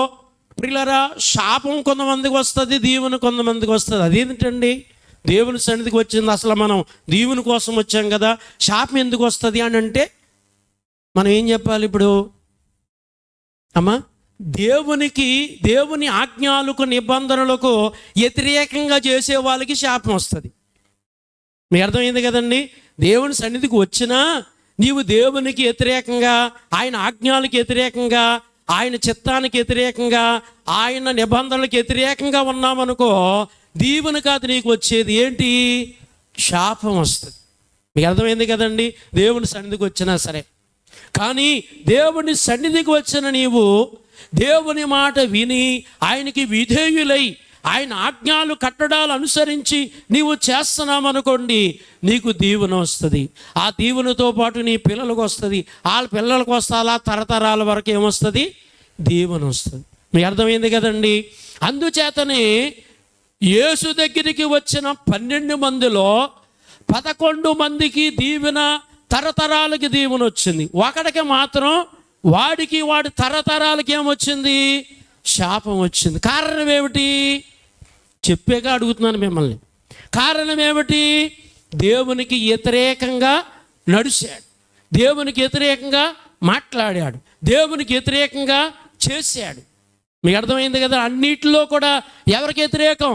Speaker 2: ప్రియులారా శాపం కొంతమందికి వస్తుంది, దీవెన కొంతమందికి వస్తుంది. అదేంటండి? దేవుని సన్నిధికి వచ్చింది అసలు మనం దీవుని కోసం వచ్చాం కదా, శాపం ఎందుకు వస్తుంది అని అంటే మనం ఏం చెప్పాలి ఇప్పుడు? అమ్మా, దేవుని ఆజ్ఞలకు నిబంధనలకు వ్యతిరేకంగా చేసే వాళ్ళకి శాపం వస్తుంది. మీకు అర్థమైంది కదండి. దేవుని సన్నిధికి వచ్చినా నీవు దేవునికి వ్యతిరేకంగా, ఆయన ఆజ్ఞలకు వ్యతిరేకంగా, ఆయన చిత్తానికి వ్యతిరేకంగా, ఆయన నిబంధనలకు వ్యతిరేకంగా ఉన్నామనుకో, దీవెన కాదు నీకు వచ్చేది. ఏంటి? శాపం వస్తుంది. మీకు అర్థమైంది కదండి. దేవుని సన్నిధికి వచ్చినా సరే. కానీ దేవుని సన్నిధికి వచ్చిన నీవు దేవుని మాట విని ఆయనకి విధేయులై ఆయన ఆజ్ఞలు కట్టడాలు అనుసరించి నీవు చేస్తున్నామనుకోండి, నీకు దీవెన వస్తుంది. ఆ దీవెనతో పాటు నీ పిల్లలకు వస్తుంది, వాళ్ళ పిల్లలకు వస్తే అలా తరతరాల వరకు ఏమొస్తుంది? దీవెన వస్తుంది. మీకు అర్థమైంది కదండి. అందుచేతనే యేసు దగ్గరికి వచ్చిన 12 మందిలో 11 మందికి దీవెన, తరతరాలకి దీవెన వచ్చింది. ఒకడికి మాత్రం వాడి తరతరాలకి ఏమొచ్చింది? శాపం వచ్చింది. కారణం ఏమిటి? చెప్పాక అడుగుతున్నాను మిమ్మల్ని. కారణం ఏమిటి? దేవునికి వ్యతిరేకంగా నడిచాడు, దేవునికి వ్యతిరేకంగా మాట్లాడాడు, దేవునికి వ్యతిరేకంగా చేశాడు. మీకు అర్థమైంది కదా. అన్నిటిలో కూడా ఎవరికి వ్యతిరేకం?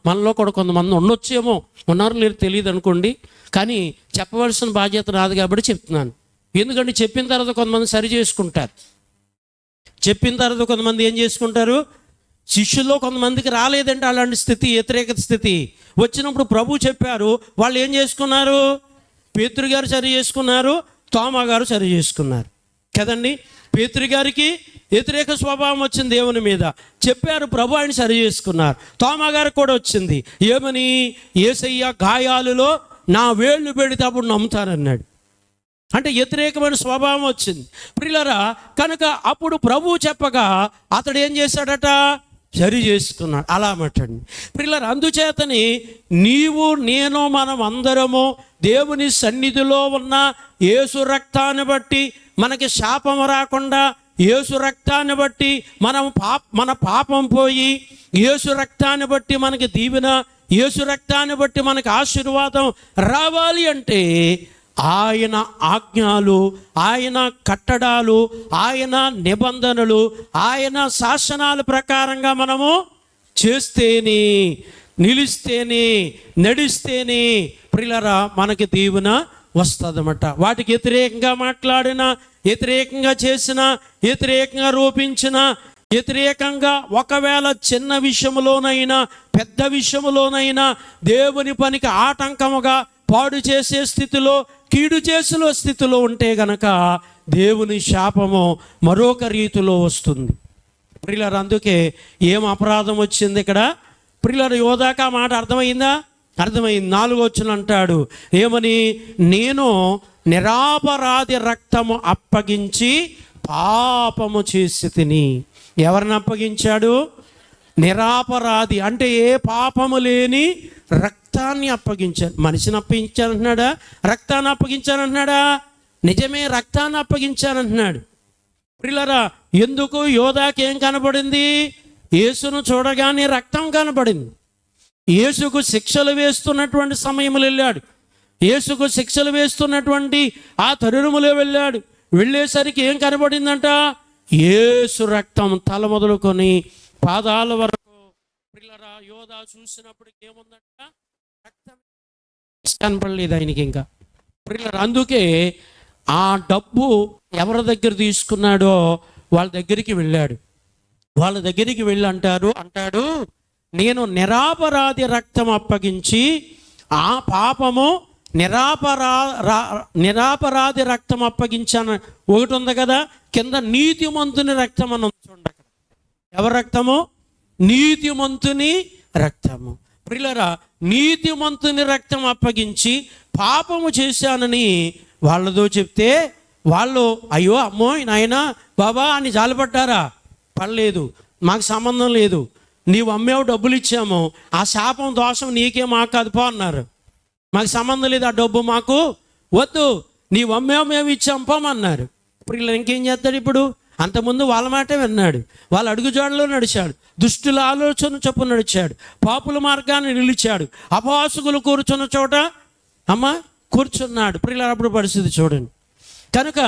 Speaker 2: మనలో కూడా కొంతమంది ఉండొచ్చేమో, ఉన్నారో లేరు తెలియదు అనుకోండి. కానీ చెప్పవలసిన బాధ్యత రాదు కాబట్టి చెప్తున్నాను. ఎందుకంటే చెప్పిన తర్వాత కొంతమంది సరి చేసుకుంటారు. చెప్పిన తర్వాత కొంతమంది ఏం చేసుకుంటారు? శిష్యుల్లో కొంతమందికి రాలేదంటే అలాంటి స్థితి, వ్యతిరేక స్థితి వచ్చినప్పుడు ప్రభు చెప్పారు, వాళ్ళు ఏం చేసుకున్నారు? పేతురు గారు సరి చేసుకున్నారు, తోమా గారు సరి చేసుకున్నారు కదండి. పేతురు గారికి వ్యతిరేక స్వభావం వచ్చింది దేవుని మీద, చెప్పారు, ప్రభు ఆయన సరి చేసుకున్నారు. తోమా గారికి కూడా వచ్చింది. ఏమని? యేసయ్య గాయాలలో నా వేళ్ళు పెడితే అప్పుడు నమ్ముతారన్నాడు. అంటే వ్యతిరేకమైన స్వభావం వచ్చింది ప్రియులారా. కనుక అప్పుడు ప్రభు చెప్పగా అతడు ఏం చేశాడట? సరి చేసుకున్నాడు. అలా మాట్లాడండి ప్రియులారా. అందుచేతని నీవు నేను మనం అందరము దేవుని సన్నిధిలో ఉన్న యేసు రక్తాన్ని బట్టి మనకి శాపం రాకుండా, యేసు రక్తాన్ని బట్టి మన పాపం పోయి, యేసు రక్తాన్ని బట్టి మనకి దీవెన, యేసు రక్తాన్ని బట్టి మనకి ఆశీర్వాదం రావాలి అంటే ఆయన ఆజ్ఞలు, ఆయన కట్టడాలు, ఆయన నిబంధనలు, ఆయన శాసనాల ప్రకారంగా మనము చేస్తేనే, నిలిస్తేనే, నడిస్తేనే ప్రియులారా మనకి దీవెన వస్తుందన్నమాట. వాటికి వ్యతిరేకంగా మాట్లాడిన, వ్యతిరేకంగా చేసిన, వ్యతిరేకంగా రూపించిన, వ్యతిరేకంగా ఒకవేళ చిన్న విషయంలోనైనా పెద్ద విషయంలోనైనా దేవుని పనికి ఆటంకముగా పాడు చేసే స్థితిలో, కీడు చేసిన స్థితిలో ఉంటే గనక దేవుని శాపము మరొక రీతిలో వస్తుంది ప్రియులారా. అందుకే ఏం అపరాధం వచ్చింది ఇక్కడ? ప్రియులారా, యోధాక మాట అర్థమైందా? అర్థమైంది. 4వ వచనం అంటాడు ఏమని? నేను నిరపరాధి రక్తము అప్పగించి పాపము చేసి తిని. ఎవరిని అప్పగించాడు? నిరపరాధి అంటే ఏ పాపము లేని రక్తాన్ని అప్పగించాడు. మనిషిని అప్పగించానంటున్నాడా? రక్తాన్ని అప్పగించానంటున్నాడా? నిజమే, రక్తాన్ని అప్పగించానంటున్నాడు ప్రియులారా. ఎందుకు? యోధాకి ఏం కనబడింది? యేసును చూడగానే రక్తం కనబడింది. యేసుకు శిక్షలు వేస్తున్నటువంటి సమయంలో వెళ్ళాడు. యేసుకు శిక్షలు వేస్తున్నటువంటి ఆ తరుణములో వెళ్ళాడు. వెళ్ళేసరికి ఏం కనబడిందంట? యేసు రక్తం తల మొదలుకొని పాదాల వరకు. ప్రియులారా, యోధా చూసినప్పుడు ఏముందంట? రక్తం కనపడలేదు ఆయనకి ఇంకా ప్రియులారా. అందుకే ఆ డబ్బు ఎవరి దగ్గర తీసుకున్నాడో వాళ్ళ దగ్గరికి వెళ్ళాడు. వాళ్ళ దగ్గరికి వెళ్ళి అంటాడు నేను నిరపరాధి రక్తం అప్పగించి ఆ పాపము నిరపరాధి రక్తం అప్పగించాను. ఒకటి ఉంది కదా కింద, నీతిమంతుని రక్తం అని చూడండి. ఎవరి రక్తము? నీతిమంతుని రక్తము. ప్రియులారా, నీతిమంతుని రక్తం అప్పగించి పాపము చేశానని వాళ్ళతో చెప్తే వాళ్ళు అయ్యో అమ్మో నాయనా బాబా అని జాలిపడ్డారా? పడలేదు. మాకు సంబంధం లేదు, నీవు అమ్మేవు, డబ్బులు ఇచ్చాము, ఆ శాపం దోషం నీకే మాకు కాదు పో అన్నారు. మాకు సంబంధం లేదు, ఆ డబ్బు మాకు వద్దు, నీవు అమ్మేవు మేము ఇచ్చాం పోమన్నారు. ఇప్పుడు ఇలా ఇంకేం చేస్తాడు? ఇప్పుడు అంతకుముందు వాళ్ళ మాటే విన్నాడు, వాళ్ళ అడుగుజాడలో నడిచాడు, దుష్టుల ఆలోచన చొప్పున నడిచాడు, పాపుల మార్గాన్ని నిలిచాడు, అపవాసకులు కూర్చున్న చోట కూర్చున్నాడు. ప్రియులారా, అప్పుడు పరిస్థితి చూడండి. కనుక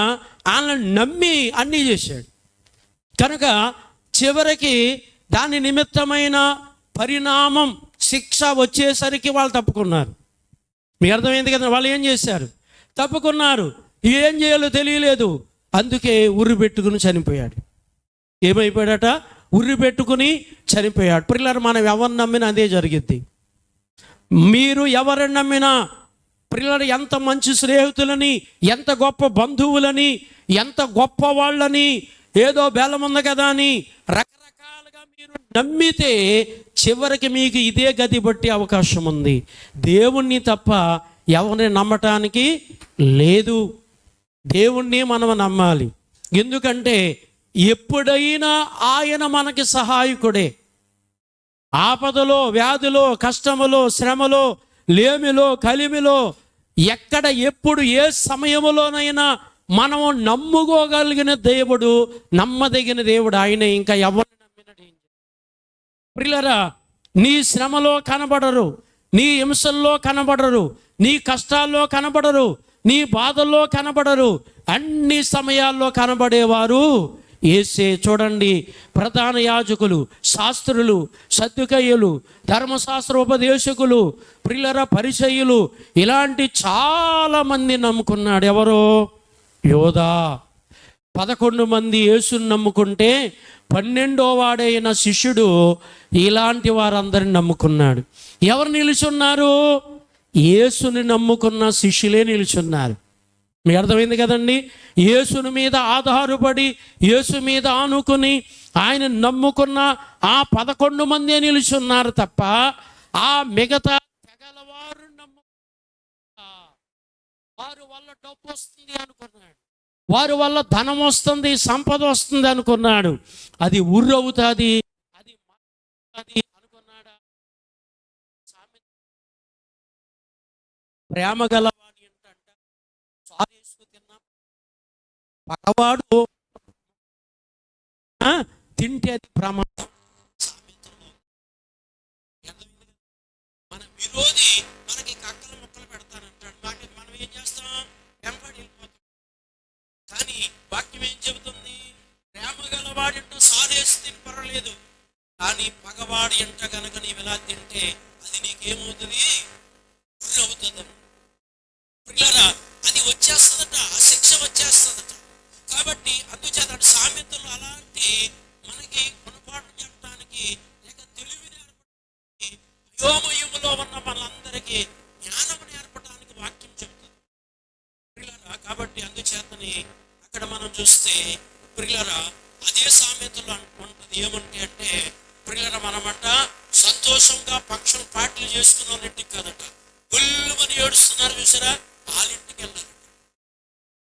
Speaker 2: వాళ్ళని నమ్మి అన్నీ చేశాడు. కనుక చివరికి దాని నిమిత్తమైన పరిణామం శిక్ష వచ్చేసరికి వాళ్ళు తప్పుకున్నారు. మీకు అర్థమైంది కదా? వాళ్ళు ఏం చేశారు? తప్పుకున్నారు. ఏం చేయాలో తెలియలేదు, అందుకే ఉర్రి పెట్టుకుని చనిపోయాడు. ఏమైపోయాడట? ఉర్రి పెట్టుకుని చనిపోయాడు. ప్రియులారా, మనం ఎవరిని నమ్మినా అదే జరిగిద్ది. మీరు ఎవరిని నమ్మినా, ప్రియులారా, ఎంత మంచి స్నేహితులని, ఎంత గొప్ప బంధువులని, ఎంత గొప్ప వాళ్ళని, ఏదో బేలం ఉంది కదా అని రకరకాలుగా మీరు నమ్మితే చివరికి మీకు ఇదే గతి పట్టే అవకాశం ఉంది. దేవుణ్ణి తప్ప ఎవరిని నమ్మటానికి లేదు. దేవుణ్ణి మనం నమ్మాలి. ఎందుకంటే ఎప్పుడైనా ఆయన మనకి సహాయకుడే. ఆపదలో, వ్యాధిలో, కష్టములో, శ్రమలో, లేమిలో, కలిమిలో, ఎక్కడ ఎప్పుడు ఏ సమయంలోనైనా మనము నమ్ముకోగలిగిన దేవుడు, నమ్మదగిన దేవుడు ఆయన. ఇంకా ఎవరిని నమ్మినడు? ప్రియులారా, నీ శ్రమలో కనబడరు, నీ హింసల్లో కనబడరు, నీ కష్టాల్లో కనబడరు, నీ బాధల్లో కనబడరు, అన్ని సమయాల్లో కనబడేవారు యేసే. చూడండి, ప్రధాన యాజకులు, శాస్త్రులు, సద్దుకయ్యులు, ధర్మశాస్త్ర ఉపదేశకులు, ప్రియులారా, పరిసయ్యులు, ఇలాంటి చాలామంది నమ్ముకున్నాడు. ఎవరో? యోధా. 11 మంది యేసుని నమ్ముకుంటే 12వ వాడైన శిష్యుడు ఇలాంటి వారందరిని నమ్ముకున్నాడు. ఎవరు నిలుచున్నారు? యేసుని నమ్ముకున్న శిష్యులే నిలుచున్నారు. మీకు అర్థమైంది కదండి? యేసుని మీద ఆధారపడి, యేసు మీద ఆనుకుని ఆయన నమ్ముకున్న ఆ 11 మందే నిలుచున్నారు తప్ప ఆ మిగతా తెగలవారు వారి వల్ల డబ్బు వస్తుంది అనుకున్నాడు, వారి వల్ల ధనం వస్తుంది, సంపద వస్తుంది అనుకున్నాడు. అది ఉర్రవుతుంది, అది అనుకున్నాడా? ప్రేమ గలవాడి ఏంటంట సారేసుకు తిన్నా పగవాడు తింటే అది ప్రమాదం. మన విరోధి మనకి కక్కలు ముక్కలు పెడతానంటాడు, మనం ఏం చేస్తాం? వెంబడి వెళ్ళిపోతాం. కానీ వాక్యం ఏం చెబుతుంది? ప్రేమ గలవాడింట సారేసి తిని పర్వాలేదు, కానీ పగవాడి ఎంట కనుక నీవు ఎలా తింటే అది నీకేమవుతుంది? అవుతుంది. పిల్లరా, అది వచ్చేస్తుందట, ఆ శిక్ష వచ్చేస్తుందట. కాబట్టి అందుచేత సామెతలు అలాంటి మనకి గుణపాఠం చెప్పడానికి, లేక తెలివి నేర్పడానికి, వ్యోమయుములో ఉన్న మనందరికీ జ్ఞానం నేర్పడానికి వాక్యం చెప్తుంది ప్రియులారా. కాబట్టి అందుచేతని అక్కడ మనం చూస్తే ప్రియులారా, అదే సామెతలు ఉంటుంది. ఏమంటే అంటే ప్రియులారా, మనమంట సంతోషంగా పక్షులు పాటలు చేసుకున్న వాళ్ళింటికి కాదట, గుళ్ళుమని ఏడుస్తున్నారు చూసారా, వాళ్ళింటికి వెళ్ళారట.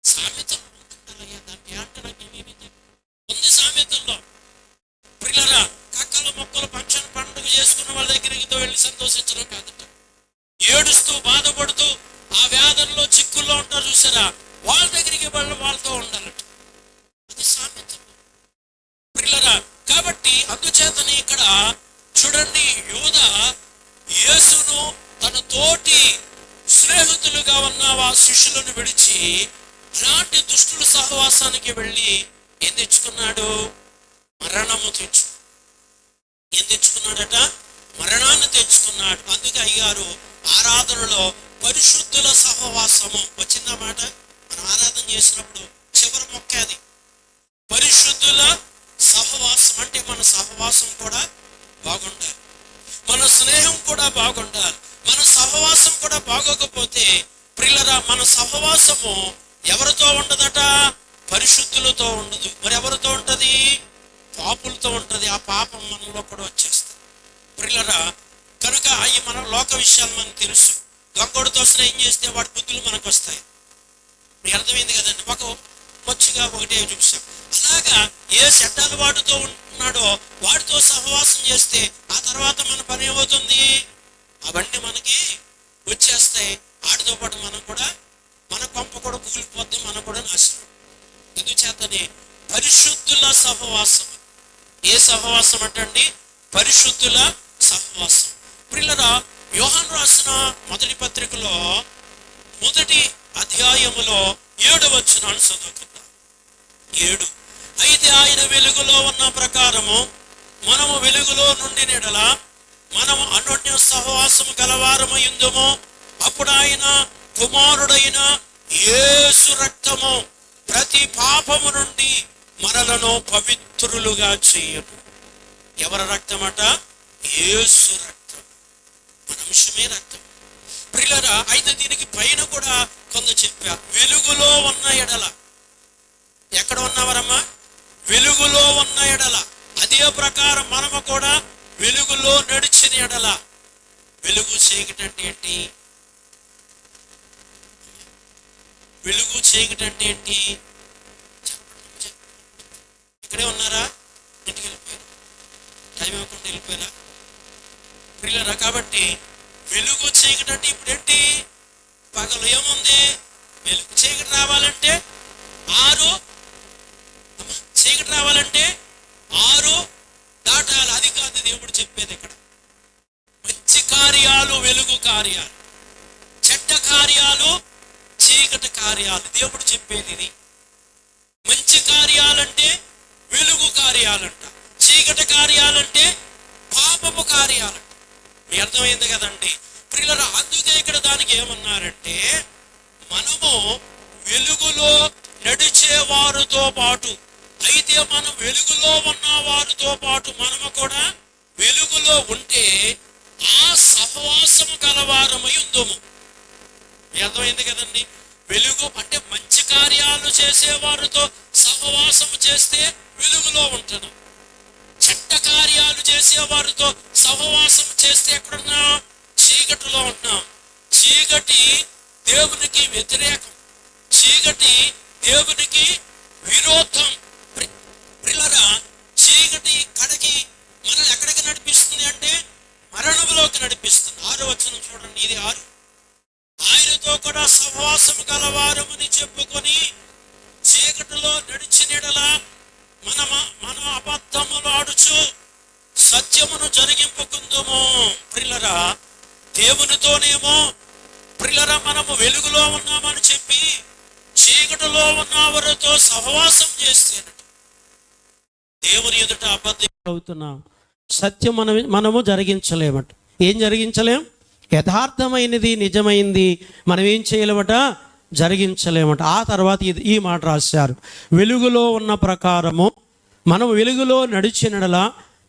Speaker 2: సామెతలు ఉంటుంటారయ్యా, దానికి అంటే నాకు ఉంది సామెతల్లో. ప్రియులారా, కక్కలు మొక్కలు పక్షులు పండుగ చేసుకున్న వాళ్ళ దగ్గరికి వెళ్ళి సంతోషించడం కాదట, ఏడుస్తూ బాధపడుతూ ఆ వ్యాధుల్లో చిక్కుల్లో ఉంటారు చూసారా, వాళ్ళ దగ్గరికి వెళ్ళి వాళ్ళతో ఉండాలట. అది సామెతలు ప్రియులారా. కాబట్టి అందుచేతని ఇక్కడ చూడండి, యూదా యేసును తన తోటి స్నేహితులుగా ఉన్న ఆ శిష్యులను విడిచి ఇలాంటి దుష్టుల సహవాసానికి వెళ్ళి ఏం తెచ్చుకున్నాడు? మరణము ఏం తెచ్చుకున్నాడట? మరణాన్ని తెచ్చుకున్నాడు. అందుకే అయ్యారు ఆరాధనలో పరిశుద్ధుల సహవాసము వచ్చిందన్నమాట. మనం ఆరాధన చేసినప్పుడు చివరి మొక్క అది పరిశుద్ధుల సహవాసం. అంటే మన సహవాసం కూడా బాగుండాలి, మన స్నేహం కూడా బాగుండాలి. మన సహవాసం కూడా బాగోకపోతే ప్రియులారా, మన సహవాసము ఎవరితో ఉండదట? పరిశుద్ధులతో ఉండదు. మరి ఎవరితో ఉంటది? పాపులతో ఉంటది. ఆ పాపం మనలో కూడా వచ్చేస్తుంది ప్రియులారా.
Speaker 1: కనుక అవి మన లోక విషయాలు మనకు తెలుసు. దొంగోడితో స్నేహం చేస్తే వాడి బుద్ధులు మనకు వస్తాయి. మీకు అర్థమైంది కదండి. కొచ్చిగా ఒకటే చూసాం. అలాగా ఏ చెడ్డ అలవాటుతో ఉంటున్నాడో వాడితో సహవాసం చేస్తే ఆ తర్వాత మన పని ఏమవుతుంది? అవన్నీ మనకి వచ్చేస్తాయి. వాటితో పాటు మనం కూడా, మన కొంప కూడా కూలిపోతే మనం కూడా నాశనం. ఎందుచేతని పరిశుద్ధుల సహవాసం. ఏ సహవాసం అంటండి? పరిశుద్ధుల సహవాసం. ప్రియులారా, యోహాను రాసిన మొదటి పత్రికలో 1వ అధ్యాయములో 7వ వచనాన్ని చదువుకుందాం. 7. అయితే ఆయన వెలుగులో ఉన్న ప్రకారము మనము వెలుగులో నుండి నెడల మనము అన్యోన్య సహవాసము గలవారమయుందుము. అప్పుడు ఆయన కుమారుడైన యేసు రక్తము ప్రతి పాపము నుండి మనలను పవిత్రులుగా చేయను. ఎవరి రక్తమట? యేసు రక్తం. మన అంశమే రక్తం. ప్రియులారా, అయితే దీనికి పైన కూడా కొంత చెప్పా. వెలుగులో ఉన్న ఎడల. ఎక్కడ ఉన్నవారమ్మా? వెలుగులో ఉన్న ఎడల. అదే ప్రకారం మనము కూడా వెలుగులో నడిచిన ఎడల. వెలుగు చీకటి అంటే ఏంటి? వెలుగు చీకటి అంటే ఏంటి? ఇక్కడే ఉన్నారా? ఇంటికి వెళ్ళిపోయారు? టైం ఇవ్వకుండా వెళ్ళిపోయారా? ప్రియులారా, కాబట్టి వెలుగు చీకటి అంటే ఇప్పుడు ఏంటి? పగలు ఏముంది? వెలుగు. చీకటి రావాలంటే 6 చీకటి రావాలంటే 6 దాటాలి. అది కాదు దేవుడు చెప్పేది ఇక్కడ. మంచి కార్యాలు వెలుగు కార్యాలు, చెడ్డ కార్యాలు చీకటి కార్యాలు. దేవుడు చెప్పేది ఇది. మంచి కార్యాలంటే వెలుగు కార్యాలంట, చీకటి కార్యాలంటే పాపపు కార్యాలంట. మీ అర్థమైంది కదండి ప్రియులారా? అందుకే ఇక్కడ దానికి ఏమన్నారంటే, మనము వెలుగులో నడిచే వారితో పాటు, అయితే మనం వెలుగులో ఉన్న వారితో పాటు మనము కూడా వెలుగులో ఉంటే ఆ సహవాసము గలవారమై ఉందము. మీ అర్థమైంది కదండి? వెలుగు అంటే మంచి కార్యాలు చేసే వారితో సహవాసము చేస్తే వెలుగులో ఉంటున్నాం. చెడ్డ కార్యాలు చేసే వారితో సహవాసం చేస్తే ఎక్కడున్నా? చీకటిలో ఉంటున్నాం. చీకటి దేవునికి వ్యతిరేకం, చీకటి దేవునికి విరోధం. ప్రియులారా, చీకటి కడకి మనం ఎక్కడికి నడిపిస్తుంది అంటే మరణంలోకి నడిపిస్తుంది. 6వ వచనం చూడండి, ఇది 6. ఆయనతో కూడా సహవాసము గలవారమని చెప్పుకొని చీకటిలో నడిచినడలా మనం అబద్ధములు ఆడుచు సత్యమును జరిగింపుకుందుము. ప్రియులారా, దేవునితోనేమో ప్రియులారా మనము వెలుగులో ఉన్నామని చెప్పి చీకటిలో ఉన్న వారితో సహవాసం చేస్తేనట దేవుని ఎదుట అబద్ధం అవుతున్నాం. సత్యం మనము జరిగించలేమట. ఏం జరిగించలేం? యథార్థమైనది, నిజమైంది మనం ఏం చేయలేమట? జరిగించలేమట. ఆ తర్వాత ఈ మాట రాశారు, వెలుగులో ఉన్న ప్రకారము మనం వెలుగులో నడిచినడలా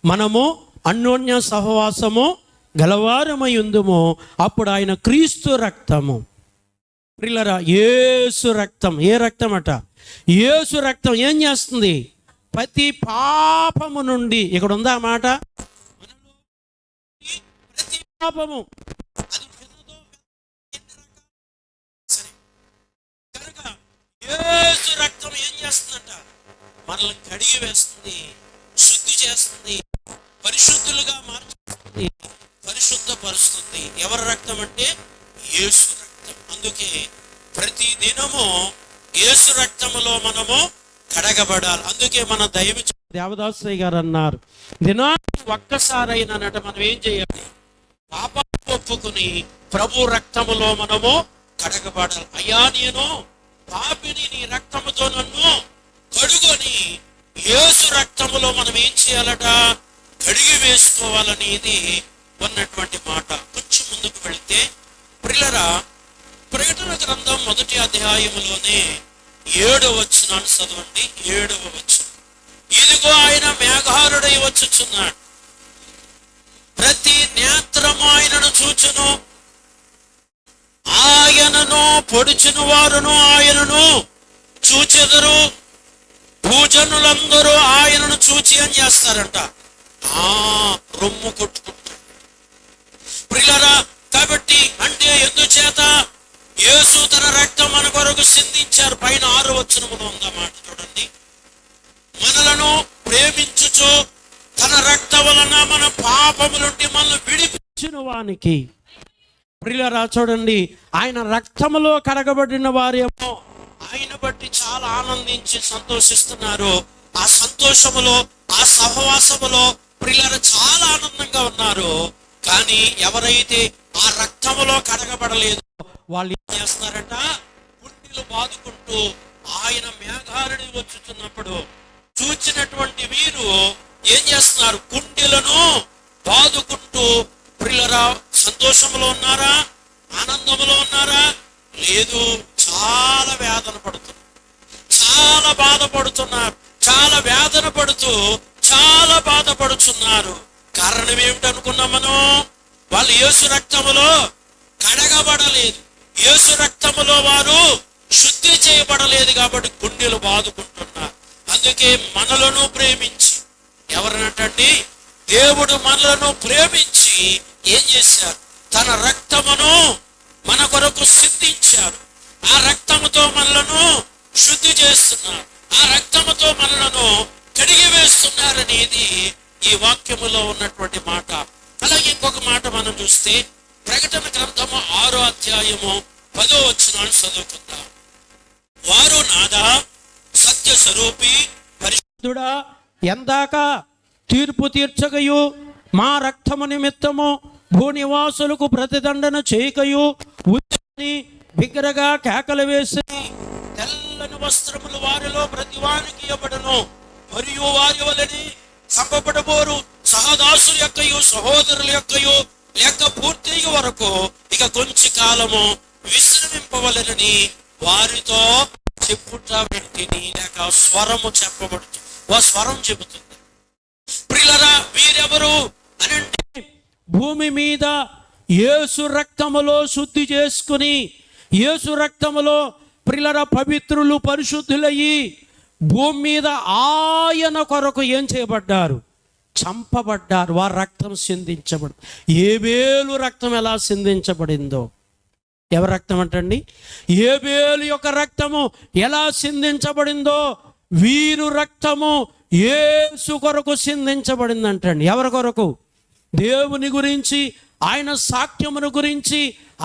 Speaker 1: మనము అన్యోన్య సహవాసము గలవారమై ఉందుము. అప్పుడు ఆయన క్రీస్తు రక్తము. ప్రియులారా, యేసు రక్తం. ఏ రక్తం అట? యేసు రక్తం ఏం చేస్తుంది? ప్రతి పాపము నుండి. ఇక్కడ ఉందా మాట? ప్రతి పాపము. కనుక యేసు రక్తం ఏం చేస్తుందంట? మనల్ని కడిగి వేస్తుంది, శుద్ధి చేస్తుంది, పరిశుద్ధులుగా మార్చుతుంది, పరిశుద్ధపరుస్తుంది. ఎవరి రక్తం అంటే? యేసు రక్తం. అందుకే ప్రతి దినము యేసు రక్తములో మనము కడగబడాలి. అందుకే మన దేవదాసయ్య గారు అన్నారు, దినానికి ఒక్కసారైనా మనం ఏం చేయాలి? పాపాలు ఒప్పుకుని ప్రభు రక్తములో మనము కడగబడాలి. అయ్యా, నేను పాపిని, నీ రక్తముతో నన్ను కడుగొని యేసు రక్తములో మనం ఏం చేయాలట? కడిగి వేసుకోవాలనేది ఉన్నటువంటి మాట. కొంచెం ముందుకు వెళితే ప్రియులారా, ప్రకటన గ్రంథం 1వ అధ్యాయములోనే 7వ వచనాన్ని చదవండి. 7వ వచనం, ఇదిగో ఆయన మేఘారుడై వచ్చుచున్నాడు, ప్రతి నేత్రము ఆయనను చూచును, ఆయనను పొడుచును వారును ఆయనను చూచెదరు, భూజనులందరూ ఆయనను చూచి ఏం చేస్తారంట? రొమ్ము కొట్టుకుంటారు. ప్రియులారా, కాబట్టి అంటే ఎందుచేత యేసు తన రక్తం మన కొరకు సిందించారు. పైన 6వ వచనములో ఉందన్నమాట, చూడండి. మనలను ప్రేమించుచు తన రక్తం వలన మన పాపముల నుండి మనల్ని విడిపించిన వానికి. ప్రియులారా చూడండి, ఆయన రక్తములో కడగబడిన వారేమో ఆయన బట్టి చాలా ఆనందించి సంతోషిస్తున్నారు. ఆ సంతోషములో, ఆ సహవాసములో ప్రియులారా చాలా ఆనందంగా ఉన్నారు. కానీ ఎవరైతే ఆ రక్తములో కడగబడలేదు వాళ్ళు ఏం చేస్తున్నారట, గుండెలు బాదుకుంటూ ఆయన మేఘారుడి వచ్చుతున్నప్పుడు చూచినటువంటి వీరు ఏం చేస్తున్నారు, గుండెలను బాదుకుంటూ ప్రియులారా సంతోషంలో ఉన్నారా, ఆనందంలో ఉన్నారా? లేదు, చాలా వేదన పడుతున్నారు, చాలా బాధపడుతున్నారు, చాలా వేదన పడుతూ చాలా బాధపడుతున్నారు. కారణం ఏమిటనుకున్నాం మనం? వాళ్ళు యేసు రక్తములో కడగబడలేదు, యేసు రక్తములో వారు శుద్ధి చేయబడలేదు కాబట్టి గుండెలు బాదుకుంటున్నారు. అందుకే మనలను ప్రేమించి, ఎవరనంటండి, దేవుడు మనలను ప్రేమించి ఏం చేశారు, తన రక్తమును మన కొరకు సిద్ధించారు. ఆ రక్తముతో మనలను శుద్ధి చేస్తున్నారు, ఆ రక్తముతో మనలను కడిగి వేస్తున్నారనేది ఈ వాక్యములో ఉన్నటువంటి మాట. అలాగే ఇంకొక మాట మనం చూస్తే ప్రకటన గ్రంథము 6వ అధ్యాయము 10వ వచనాన్ని చదువుకుందాం. వారు నాదా సత్య స్వరూపి
Speaker 2: పరిశుద్ధుడా, ఎందాక తీర్పు తీర్చకయు మా రక్తము నిమిత్తము భూనివాసులకు ప్రతిదండన చేయకయు ఉత్తని బిగ్గరగా కేకలు వేసి తెల్లని వస్త్రములు వారిలో ప్రతివానికి ఇవ్వబడును. మరియు వారి వలని చంపబడబోరు సహదాసుల యొక్కయు సహోదరుల యొక్కయు లెక్క పూర్తి వరకు ఇక కొంచెం కాలము విశ్రమింపవలనని వారితో చెప్పుట వ్యక్తిని లేక స్వరము చెప్పబడుతుంది. ఆ స్వరం చెబుతుంది. ప్రియులారా, వీరెవరు అని అంటే భూమి మీద యేసు రక్తములో శుద్ధి చేసుకుని, యేసు రక్తములో ప్రియులారా పవిత్రులు పరిశుద్ధులయ్యి భూమి మీద ఆయన కొరకు ఏం చేయబడ్డారు, చంపబడ్డారు. వారి రక్తం సిందించబడు. ఏబేలు రక్తం ఎలా సిందించబడిందో, ఎవరి రక్తం అంటండి, ఏబేలు యొక్క రక్తము ఎలా సిందించబడిందో వీరు రక్తము యేసు కొరకు సిందించబడిందంటండి. ఎవరి కొరకు? దేవుని గురించి, ఆయన సాక్ష్యమును గురించి,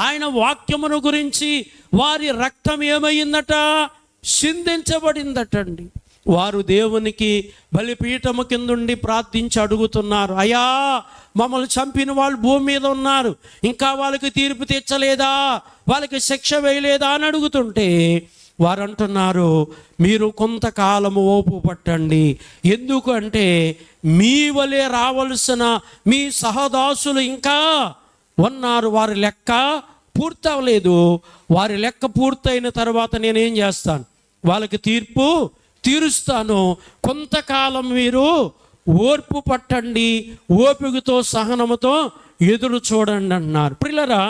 Speaker 2: ఆయన వాక్యమును గురించి వారి రక్తం ఏమైందట, సిందించబడిందటండి. వారు దేవునికి బలిపీఠము కిందుండి ప్రార్థించి అడుగుతున్నారు, అయ్యా మమ్మల్ని చంపిన వాళ్ళు భూమి మీద ఉన్నారు, ఇంకా వాళ్ళకి తీర్పు తెచ్చలేదా, వాళ్ళకి శిక్ష వేయలేదా అని అడుగుతుంటే వారు అంటున్నారు, మీరు కొంతకాలము ఓపు పట్టండి. ఎందుకు అంటే మీ వలె రావలసిన మీ సహదాసులు ఇంకా ఉన్నారు, వారి లెక్క పూర్తవలేదు. వారి లెక్క పూర్తయిన తర్వాత నేనేం చేస్తాను, వాళ్ళకి తీర్పు తీరుస్తాను. కొంతకాలం మీరు ఓర్పు పట్టండి, ఓపికతో సహనముతో ఎదురు చూడండి అన్నారు. ప్రియులారా,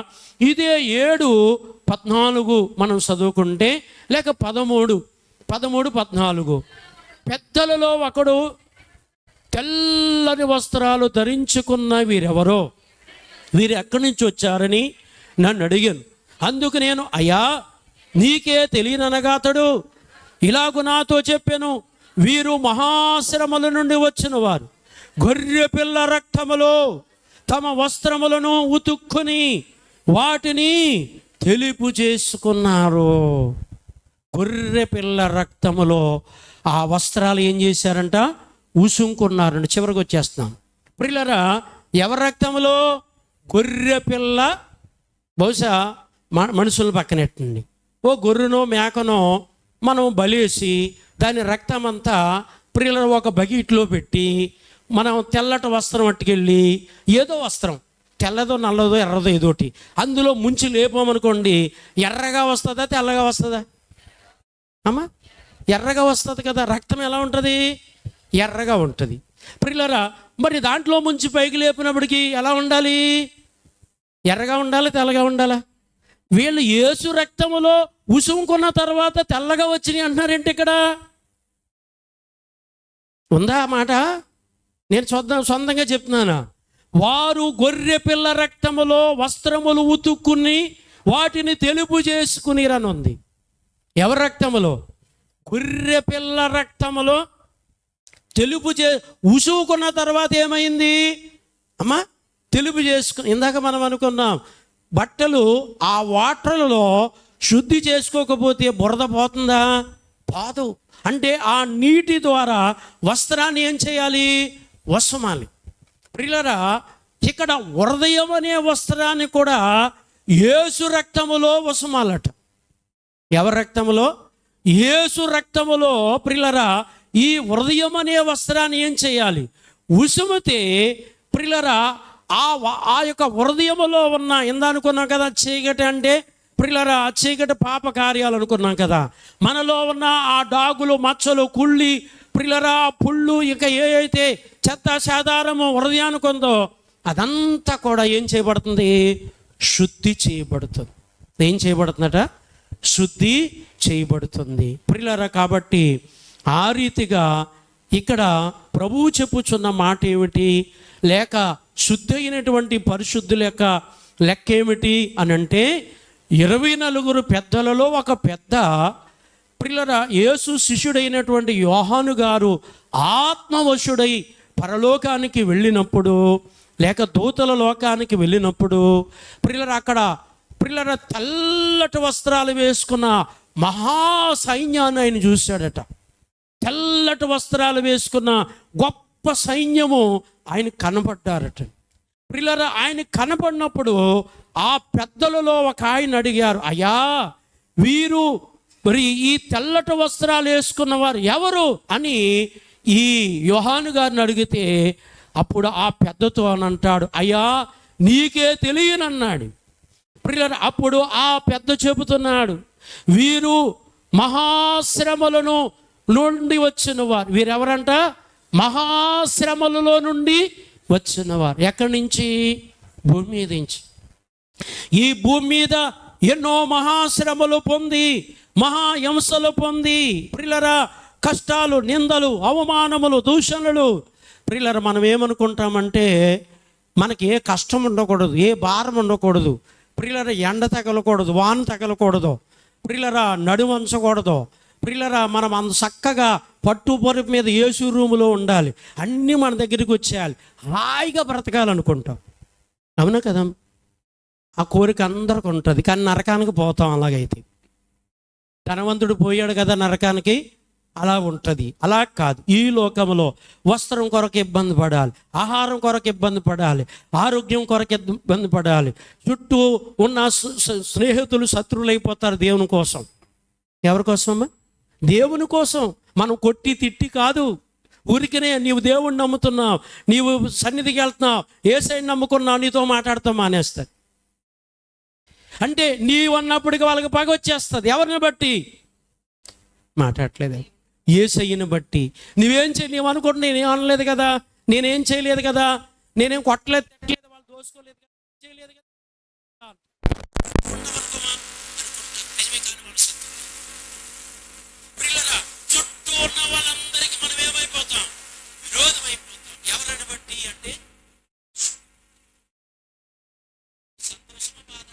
Speaker 2: ఇదే 7:14 మనం చదువుకుంటే, లేక 13:14 పెద్దలలో ఒకడు తెల్లని వస్త్రాలు ధరించుకున్న వీరెవరో, వీరు ఎక్కడి నుంచి వచ్చారని నన్ను అడిగాను. అందుకు నేను, అయ్యా నీకే తెలియననగా అతడు ఇలాగు నాతో చెప్పాను, వీరు మహాశ్రమల నుండి వచ్చిన వారు, గొర్రె పిల్ల రక్తములో తమ వస్త్రములను ఉతుక్కుని వాటిని తెలుపు చేసుకున్నారు. గొర్రె పిల్ల రక్తములో ఆ వస్త్రాలు ఏం చేశారంట, ఉసుంకున్నారంట. చివరికి వచ్చేస్తున్నాం. ప్రియులారా, ఎవరి రక్తములో? గొర్రె పిల్ల. బహుశా మనుషుల పక్కనెట్టండి, ఓ గొర్రెనో మేకనో మనం బలేసి దాని రక్తం అంతా ప్రియులను ఒక బకెట్లో పెట్టి మనం తెల్లటి వస్త్రం పట్టుకెళ్ళి, ఏదో వస్త్రం తెల్లదో నల్లదో ఎర్రదో ఏదోటి అందులో ముంచి లేపామనుకోండి, ఎర్రగా వస్తుందా తెల్లగా వస్తుందా అమ్మా? ఎర్రగా వస్తుంది కదా. రక్తం ఎలా ఉంటుంది? ఎర్రగా ఉంటుంది. ప్రియులారా, మరి దాంట్లో ముంచి పైకి లేపినప్పటికీ ఎలా ఉండాలి? ఎర్రగా ఉండాలి, తెల్లగా ఉండాలా? వీళ్ళు యేసు రక్తములో ఉసుముకున్న తర్వాత తెల్లగా వచ్చినాయి అంటున్నారేంటి? ఇక్కడ ఉందా మాట? నేను సొంతంగా చెప్తున్నాను. వారు గొర్రె పిల్ల రక్తములో వస్త్రములు ఉతుక్కుని వాటిని తెలుపు చేసుకునిరని ఉంది. ఎవరి రక్తములో? గొర్రె పిల్ల రక్తములో తెలుపు ఉసుకున్న తర్వాత ఏమైంది అమ్మా? తెలుపు చేసుకుని. ఇందాక మనం అనుకున్నాం బట్టలు ఆ వాటర్లలో శుద్ధి చేసుకోకపోతే బురద పోతుందా? పోదు. అంటే ఆ నీటి ద్వారా వస్త్రాన్ని ఏం చేయాలి? వసమాలి. ప్రియులారా, ఇక్కడ హృదయం అనే వస్త్రాన్ని కూడా యేసు రక్తములో వసమాలట. ఎవరి రక్తములో? యేసు రక్తములో. ప్రియులారా, ఈ హృదయం అనే వస్త్రాన్ని ఏం చేయాలి? ఉసుమితే ప్రియులారా, ఆ యొక్క హృదయములో ఉన్న ఇందనుకున్నాం కదా చీకటి అంటే ప్రియులారా, చీకటి పాప కార్యాలు అనుకున్నాం కదా. మనలో ఉన్న ఆ డాగులు, మచ్చలు, కుళ్ళి ప్రియులారా, పుళ్ళు, ఇంకా ఏ అయితే చెత్త సాధారము హృదయానికి ఉందో అదంతా కూడా ఏం చేయబడుతుంది? శుద్ధి చేయబడుతుంది. ఏం చేయబడుతుందట? శుద్ధి చేయబడుతుంది. ప్రియులారా, కాబట్టి ఆ రీతిగా ఇక్కడ ప్రభువు చెప్పుచున్న మాట ఏమిటి? లేక శుద్ధి అయినటువంటి పరిశుద్ధుల యొక్క లెక్క ఏమిటి అని అంటే 24 పెద్దలలో ఒక పెద్ద ప్రియులారా, యేసు శిష్యుడైనటువంటి యోహాను గారు ఆత్మవశుడై పరలోకానికి వెళ్ళినప్పుడు, లేక దూతల లోకానికి వెళ్ళినప్పుడు ప్రియులారా, అక్కడ ప్రియులారా తెల్లటి వస్త్రాలు వేసుకున్న మహా సైన్యాన్ని ఆయన చూశాడట. తెల్లటి వస్త్రాలు వేసుకున్న గొప్ప సైన్యము ఆయన కనపడ్డారట. ప్రియులారా, ఆయన కనపడినప్పుడు ఆ పెద్దలలో ఒక ఆయన అడిగారు, అయ్యా వీరు మరి ఈ తెల్లటి వస్త్రాలు వేసుకున్న వారు ఎవరు అని ఈ యోహాను గారిని అడిగితే అప్పుడు ఆ పెద్దతో అని అంటాడు, అయ్యా నీకే తెలియనన్నాడు. ప్రియులారా, అప్పుడు ఆ పెద్ద చెబుతున్నాడు, వీరు మహాశ్రమలను నుండి వచ్చిన వారు. వీరెవరంట? మహాశ్రమలలో నుండి వచ్చినవారు. ఎక్కడి నుంచి? భూమి మీద నుంచి. ఈ భూమి మీద ఎన్నో మహాశ్రమలు పొంది, మహాహింసలు పొంది ప్రియులారా, కష్టాలు, నిందలు, అవమానములు, దూషణలు. ప్రియులారా, మనం ఏమనుకుంటామంటే మనకి ఏ కష్టం ఉండకూడదు, ఏ భారం ఉండకూడదు. ప్రియులారా, ఎండ తగలకూడదు, వాన తగలకూడదు. ప్రియులారా, నడువంచకూడదు. ప్రియులారా, మనం అంత చక్కగా పట్టు పొరుపు మీద యేసు రూములో ఉండాలి, అన్నీ మన దగ్గరికి వచ్చేయాలి, హాయిగా బ్రతకాలనుకుంటాం. అవునా కదా? ఆ కోరిక అందరికి ఉంటుంది, కానీ నరకానికి పోతాం. అలాగైతే ధనవంతుడు పోయాడు కదా నరకానికి, అలా ఉంటుంది. అలా కాదు. ఈ లోకంలో వస్త్రం కొరకు ఇబ్బంది పడాలి, ఆహారం కొరకు ఇబ్బంది పడాలి, ఆరోగ్యం కొరకు ఇబ్బంది పడాలి. చుట్టూ ఉన్న స్నేహితులు శత్రువులు అయిపోతారు దేవుని కోసం. ఎవరి కోసమమ్మా? దేవుని కోసం. మనం కొట్టి తిట్టి కాదు, ఊరికనే నీవు దేవుణ్ణి నమ్ముతున్నావు, నీవు సన్నిధికి వెళ్తున్నావు, యేసయ్యని నమ్ముకున్నావు, నీతో మాట్లాడతాం మానేస్తారు. అంటే నీవు అన్నప్పటికీ వాళ్ళకి పగ వచ్చేస్తుంది. ఎవరిని బట్టి? మాట్లాడలేదు, యేసయ్యని బట్టి. నీవు అనుకుంటే నేనేం అనలేదు కదా, నేనేం చేయలేదు కదా, నేనేం కొట్టలేదు, తిట్టలేదు, వాళ్ళు దోసుకోలేదు కదా, చేయలేదు కదా. చుట్టూ ఉన్న వాళ్ళందరికీ మనం ఏమైపోతాం? విరోధం అయిపోతాం. ఎవరిని బట్టి అంటే సంతోషమ, బాధ,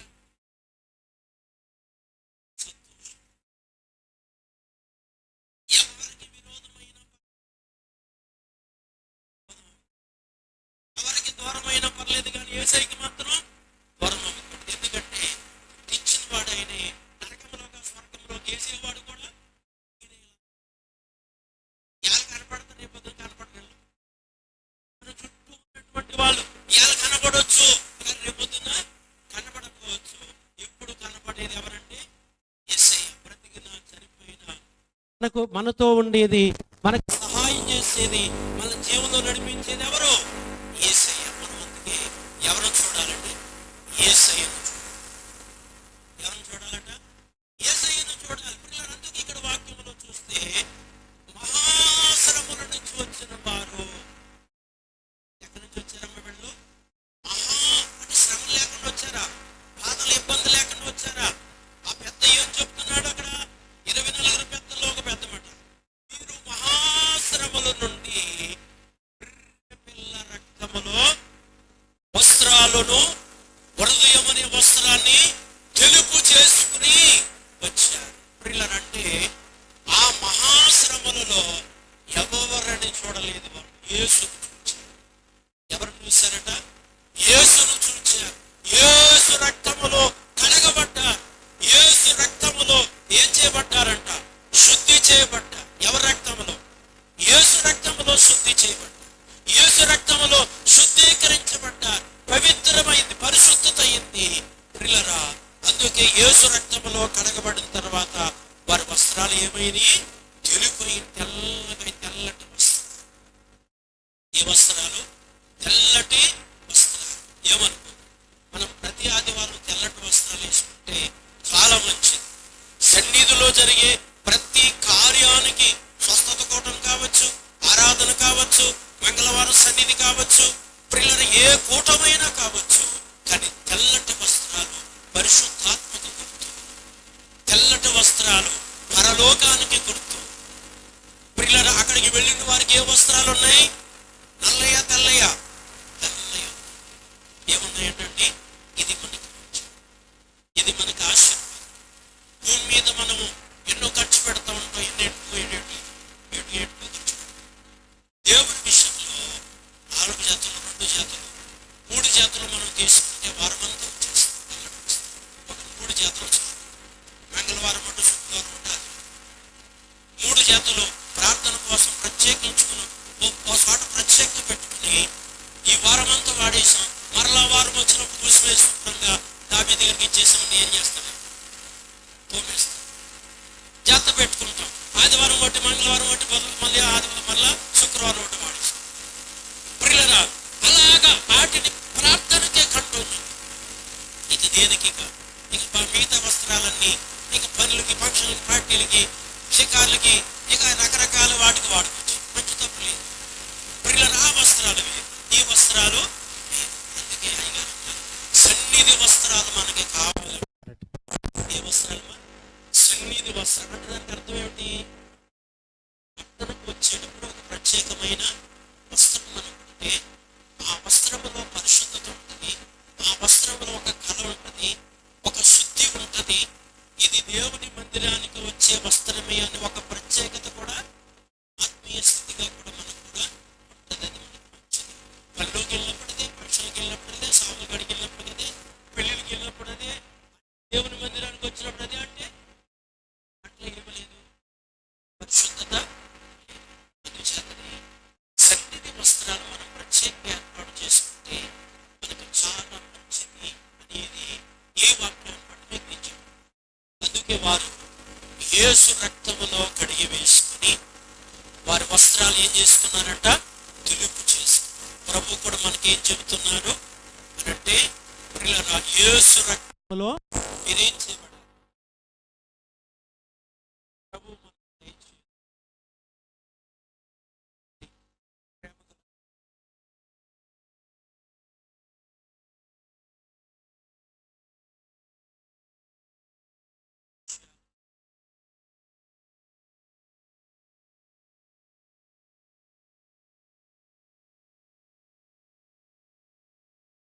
Speaker 2: సంతోషం. ఎవరికి విరోధమైన, ఎవరికి దూరమైన పర్లేదు, కానీ యేసయ్యకి మాత్రం దూరం అవ్వకూడదు. ఎందుకంటే ఇచ్చిన వాడు ఆయనే, నరకంలోకి స్వర్గంలోకి వేసేవాడు కూడా కనపడతారు, పొద్దున కనపడగలరు. మన చుట్టూ ఉన్నటువంటి వాళ్ళు ఇవాళ కనపడవచ్చు, కానీ రేపొద్దున కనపడకపోవచ్చు. ఎప్పుడు కనపడేది ఎవరంటే యేసయ్య. బ్రతికినా చనిపోయినా మనతో ఉండేది, మనకు సహాయం చేసేది, మన జీవనంలో నడిపించేది ఎవరు? యేసయ్య. మనం అందుకే ఎవరు చూడాలంటే యేసయ్యను చూడాలి. ఎవరిని చూడాలంట? యేసయ్యను చూడాలి. పిల్లలందుకు ఇక్కడ వాక్యంలో చూస్తే మహాశ్రమల నుంచి వచ్చిన వారు. ఎక్కడి నుంచి వచ్చారమ్మ వీళ్ళు? అంటే శ్రమ లేకుండా వచ్చారా? బాధలు, ఇబ్బంది లేకుండా వచ్చారా? ఆ పెద్ద ఏం చెప్తున్నాడు అక్కడ? 24 పెద్దల్లో ఒక పెద్ద మాట, మీరు మహాశ్రమల నుండి పిల్ల
Speaker 1: అందుకే యేసు రక్తములో కడగబడిన తర్వాత వారి వస్త్రాలు ఏమైనాయి? తెలుపుయి తెల్లటి వస్త్రాలు. ఈ వస్త్రాలు తెల్లటి వస్త్రాలు. ఏమనుకో, మనం ప్రతి ఆదివారం తెల్లటి వస్త్రాలు వేసుకుంటే చాలా మంచిది. సన్నిధిలో జరిగే ప్రతి కార్యానికి, స్వస్థత కూటం కావచ్చు, ఆరాధన కావచ్చు, మంగళవారం సన్నిధి కావచ్చు, ప్రియుల ఏ కూటమైనా కావచ్చు, కానీ తెల్లటి వస్త్రాలు పరిశుద్ధాత్మకు గుర్తు. తెల్లటి వస్త్రాలు పరలోకానికి గుర్తు. ప్రియుల అక్కడికి వెళ్ళిన వారికి ఏ వస్త్రాలు ఉన్నాయి? నల్లయ్య తెల్లయ్య? తెల్లయ్య. ఏమున్నాయంటే ఇది మనకి మంచిది, ఇది మనకి ఆశీర్వాదం. భూమి మీద మనము ఎన్నో ఖర్చు పెడతా ఉంటాం, ఏడు ఖర్చు పెడతాం. దేవుని విషయంలో 4 జాతులు, 2 జాతులు, 3 జాతులు మనం తీసుకుంటే వారమంతా వచ్చేస్తుంది. ఒక 3 జాతులు చాలు. మంగళవారం మటు, శుక్రవారం మటు, 3 జాతులు ప్రార్థన కోసం ప్రత్యేకించుకుని ఓ చోట ప్రత్యేకంగా పెట్టుకుని ఈ వారమంతా వాడేసాం. మరలా వారం వచ్చినప్పుడు మూసివేసుకుంటాంగా దావీదు దగ్గరికి ఇచ్చేసామని ఏం చేస్తాం? తోమేస్తాం. జాగ్రత్త పెట్టుకుంటాం. ఆదివారం ఒకటి, మంగళవారం ఒకటి, మళ్ళీ ఆదివారం మళ్ళా శుక్రవారం ఒకటి వాడేస్తాం. ప్రియులరా, అలాగా వాటిని ప్రార్థనకే కంటుంది. ఇది దేనికి? ఇక మిగతా వస్త్రాలన్నీ ఇక పనులకి, ఫంక్షన్లకి, పార్టీలకి, షికార్లకి, ఇక రకరకాల వాటికి వాడుకోవచ్చు. మంచి తప్పు లేదు. ప్రియులరా, ఆ వస్త్రాలు ఈ వస్త్రాలు. అందుకే అయ్యగారు సన్నిధి వస్త్రాలు మనకి కావాలి. ఏ వస్త్రాలు? సన్నిధి వస్త్రం అంటే దానికి అర్థం ఏమిటి? ప్రార్థనకు వచ్చేటప్పుడు ఒక ప్రత్యేకమైన వస్త్రం మనకు ఉంటే ఆ వస్త్రంలో పరిశుద్ధత ఉంటుంది, ఆ వస్త్రంలో ఒక కళ ఉంటుంది, ఒక శుద్ధి ఉంటుంది. ఇది దేవుని మందిరానికి వచ్చే వస్త్రమే అని ఒక ప్రత్యేకత కూడా, ఆత్మీయ స్థితిగా కూడా మనకు కూడా ఉంటుంది. అది మనకు మంచిది. పనిలోకి వెళ్ళినప్పుడే, పరీక్షలకు వెళ్ళినప్పుడే, సాగులు గడికి వెళ్ళినప్పుడే, పెళ్ళిళ్ళకి వెళ్ళినప్పుడు అదే, దేవుని మందిరానికి వచ్చినప్పుడు అదే. అంటే అట్లా ఇవ్వలేదు, పరిశుద్ధత. అందుచేతనే సన్నిధి వస్త్రాలు మనం ప్రత్యేకంగా ఏర్పాటు చేసుకుంటే మనకు చాలా మంచిది అనేది ఏ వాక్యం మీకు నిజం. అందుకే వారు యేసు రక్తములో కడిగి వేసుకుని వారి వస్త్రాలు ఏం చేసుకున్నారంట? తెలుపు చేసుకున్నారు. ప్రభు కూడా మనకి ఏం చెబుతున్నారు అంటే, యేసు రక్తములో మీరేం